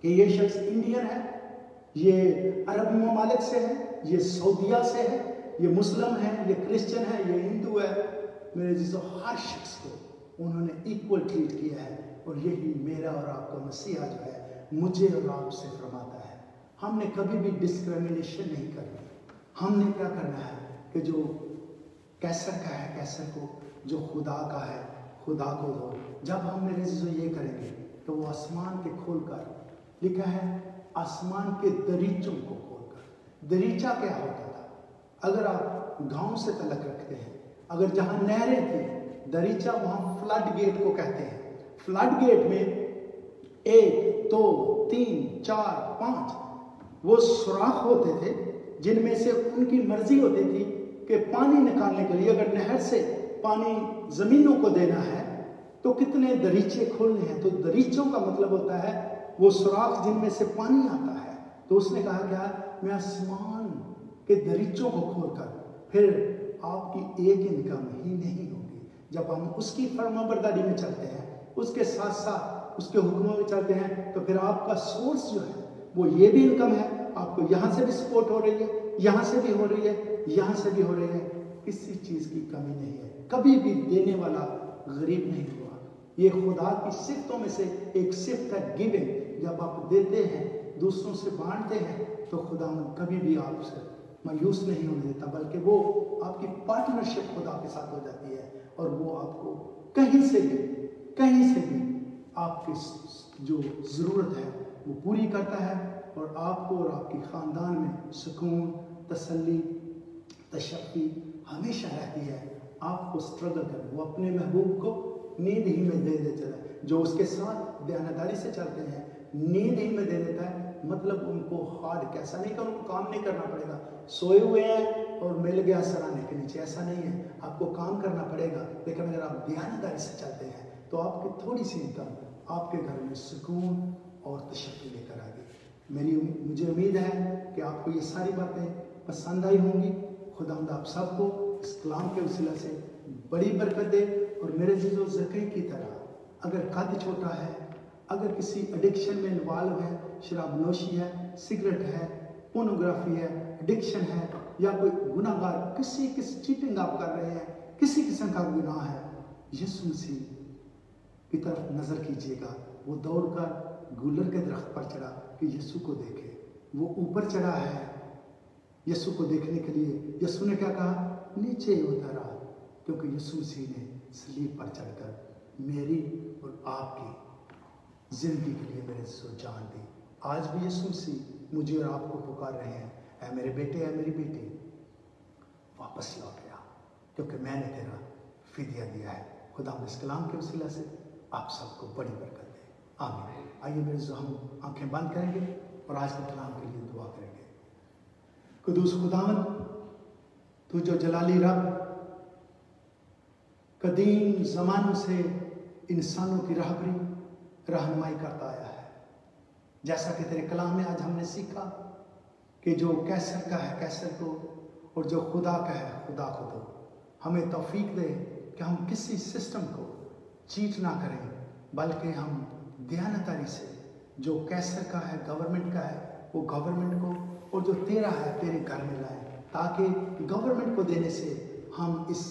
Speaker 1: کہ یہ شخص انڈین ہے، یہ عرب ممالک سے ہے، یہ سعودیہ سے ہے، یہ مسلم ہے، یہ کرسچن ہے، یہ ہندو ہے. میرے عزیزو، ہر شخص کو انہوں نے ایکول ٹریٹ کیا ہے. اور یہی میرا اور آپ کا مسیحا جو ہے مجھے اور آپ سے فرماتا ہے. ہم نے کبھی بھی ڈسکریمنیشن نہیں کرنی. ہم نے کیا کرنا ہے کہ جو کیسر کا ہے کیسر کو، جو خدا کا ہے خدا کو دو. جب ہم میرے عزیزو یہ کریں گے تو وہ آسمان کے کھول کر، لکھا ہے آسمان کے دریچوں کو کھول کر. دریچہ کیا ہوتا تھا؟ اگر آپ گاؤں سے تعلق رکھتے ہیں، اگر جہاں نہریں تھیں، دریچہ وہاں فلڈ گیٹ کو کہتے ہیں. فلڈ گیٹ میں 1 2 3 4 5 وہ سوراخ ہوتے تھے جن میں سے ان کی مرضی ہوتی تھی کہ پانی نکالنے کے لیے اگر نہر سے پانی زمینوں کو دینا ہے تو کتنے دریچے کھولنے ہیں. تو دریچوں کا مطلب ہوتا ہے وہ سوراخ جن میں سے پانی آتا ہے. تو اس نے کہا کیا، میں آسمان کے دریچوں کو کھول کر، پھر آپ کی ایک انکم ہی نہیں ہوگی. جب ہم اس کی فرما برداری میں چلتے ہیں، اس کے ساتھ ساتھ اس کے حکموں میں چلتے ہیں، تو پھر آپ کا سورس جو ہے وہ یہ بھی انکم ہے. آپ کو یہاں سے بھی سپورٹ ہو رہی ہے، یہاں سے بھی ہو رہی ہے، یہاں سے بھی ہو رہی ہے. کسی چیز کی کمی نہیں ہے. کبھی بھی دینے والا غریب نہیں ہوا. یہ خدا کی صفتوں میں سے ایک صفت ہے گیونگ. جب آپ دیتے ہیں، دوسروں سے بانٹتے ہیں، تو خدا کبھی بھی آپ سے مایوس نہیں ہونے دیتا، بلکہ وہ آپ کی پارٹنرشپ خدا کے ساتھ ہو جاتی ہے. اور وہ آپ کو کہیں سے بھی آپ کی جو ضرورت ہے وہ پوری کرتا ہے. اور آپ کو اور آپ کی خاندان میں سکون، تسلی، تشفی ہمیشہ رہتی ہے. آپ کو سٹرگل کرنا، وہ اپنے محبوب کو نیند ہی میں دے دیتا ہے. جو اس کے ساتھ دیانتداری سے چلتے ہیں نیند ہی میں دے دیتا ہے. مطلب ان کو ہارڈ کیسا نہیں کہ ان کو کام نہیں کرنا پڑے گا، سوئے ہوئے ہیں اور مل گیا سرانے کے نیچے، ایسا نہیں ہے. آپ کو کام کرنا پڑے گا، لیکن اگر آپ دیانتداری سے چلتے ہیں تو آپ کی تھوڑی سی انکم آپ کے گھر میں سکون اور تشفی لے کر آئے گی. مجھے امید ہے کہ آپ کو یہ ساری باتیں پسند آئی ہوں گی. خداوند آپ سب کو اس کلام کے وسیلہ سے بڑی برکت دے. اور میرے عزیزو، زکی کی طرح اگر قد چھوٹا ہے، اگر کسی ایڈکشن میں انوالو ہے، شراب نوشی ہے، سگریٹ ہے، پورنوگرافی ہے، ایڈکشن ہے، یا کوئی گناہ گار کسی چیٹنگ آپ کر رہے ہیں، کسی قسم کا گناہ ہے، یسوع مسیح کی طرف نظر کیجیے گا. वो दौड़ कर गूलर के दरख्त पर चढ़ा कि यीशु को देखे। वो ऊपर चढ़ा है यीशु को देखने के लिए। यीशु ने क्या कहा? नीचे उतर आ, क्योंकि यीशु मसीह ने सलीब पर चढ़कर मेरी और आपकी जिंदगी के लिए मेरे से जान दी। आज भी यीशु मसीह मुझे और आपको पुकार रहे हैं, ऐ मेरे बेटे, ऐ मेरी बेटी, वापस लौट गया, क्योंकि मैंने तेरा फिदिया दिया है। खुदा इस कलाम के वसीला से आप सबको बड़ी बरकत दे, आमीन। आइए मेरे जो हम आंखें बंद करेंगे और आज के कलाम के लिए दुआ करेंगे। कुदूस खुदावन, तू जो जलाली रब कदीम ज़मानों से इंसानों की रहनुमाई करता आया है, जैसा कि तेरे कलाम में आज हमने सीखा कि जो कैसर का है कैसर को, और जो खुदा का है खुदा को दो। हमें तौफीक दे कि हम किसी सिस्टम को चीट ना करें, बल्कि हम दयानतारी से जो कैसर का है, गवर्नमेंट का है, वो गवर्नमेंट को, और जो तेरा है तेरे घर में लाए, ताकि गवर्नमेंट को देने से हम इस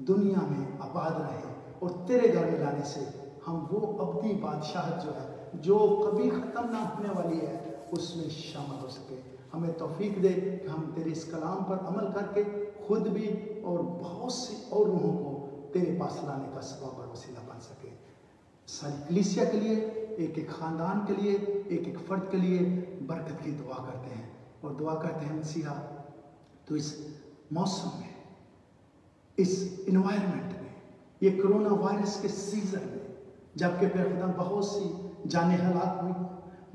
Speaker 1: दुनिया में आबाद रहें, और तेरे घर में लाने से हम वो अब्दी बादशाहत जो है, जो कभी ख़त्म ना होने वाली है, उसमें शामिल हो सके। हमें तौफीक दे कि हम तेरे इस कलाम पर अमल करके खुद भी और बहुत सी और रूहों को तेरे पास लाने का सबब और वसीला बन सके। सारी कलीसिया के लिए, एक एक ख़ानदान के लिए, एक एक फ़र्द के लिए बरकत की दुआ करते हैं, और दुआ करते हैं मसीहा तो इस मौसम में, इस इन्वायरमेंट में, ये कोरोना वायरस के सीज़न में, जबकि खुदा बहुत सी जाने हलाक हुई,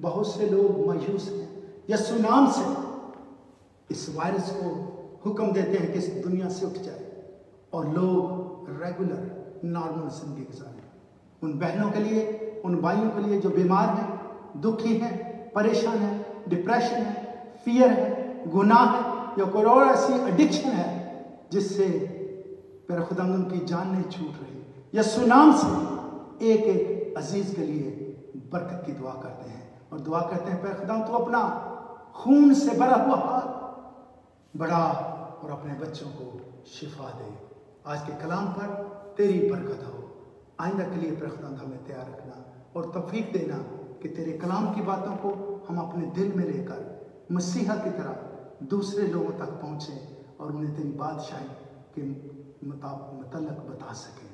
Speaker 1: बहुत से लोग मायूस हैं, यीशु नाम से इस वायरस को हुक्म देते हैं कि इस दुनिया से उठ जाए और लोग रेगुलर नॉर्मल जिंदगी गुजारें। उन बहनों के लिए, उन भाइयों के लिए जो बीमार हैं, दुखी हैं, परेशान हैं, डिप्रेशन है, फियर है, गुनाह है, या कोई और ऐसी एडिक्शन है जिससे मेरे खुदा उनकी जान नहीं छूट रही, यीशु नाम से एक एक अजीज के लिए बरकत की दुआ करते हैं, और दुआ करते हैं पैर खुदा तो अपना खून से भरा हुआ हाथ बढ़ा और अपने बच्चों को शिफा दे। आज के कलाम पर तेरी बरकत हो। आइंदा के लिए पैर खुदा हमें तैयार रखना और तौफीक देना कि तेरे कलाम की बातों को हम अपने दिल में लेकर मसीहा की तरह दूसरे लोगों तक पहुँचें और उन्हें तेरी बादशाही के मतलब बता सकें।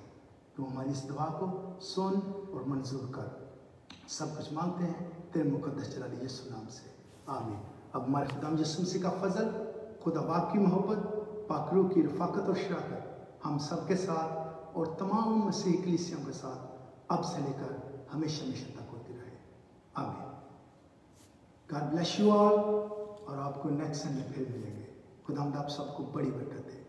Speaker 1: तो हमारी इस दुआ को सुन और मंजूर कर। सब कुछ मांगते हैं तेरे मुकद्दस जलाली यीशु नाम से, आमीन। अब हमारे खुदा यीशु मसीह का फजल, खुदा बाप की मोहब्बत, पाक रूह की रफ़ाकत और शराकत हम सब के साथ और तमाम मसीह कलीसियों के साथ अब से लेकर हमेशा हमेशा तक होती रहे, आमीन। गॉड ब्लेस यू ऑल, और आपको नेक्स्ट संडे फिर मिलेंगे। खुदा आप सबको बड़ी बरकत दे।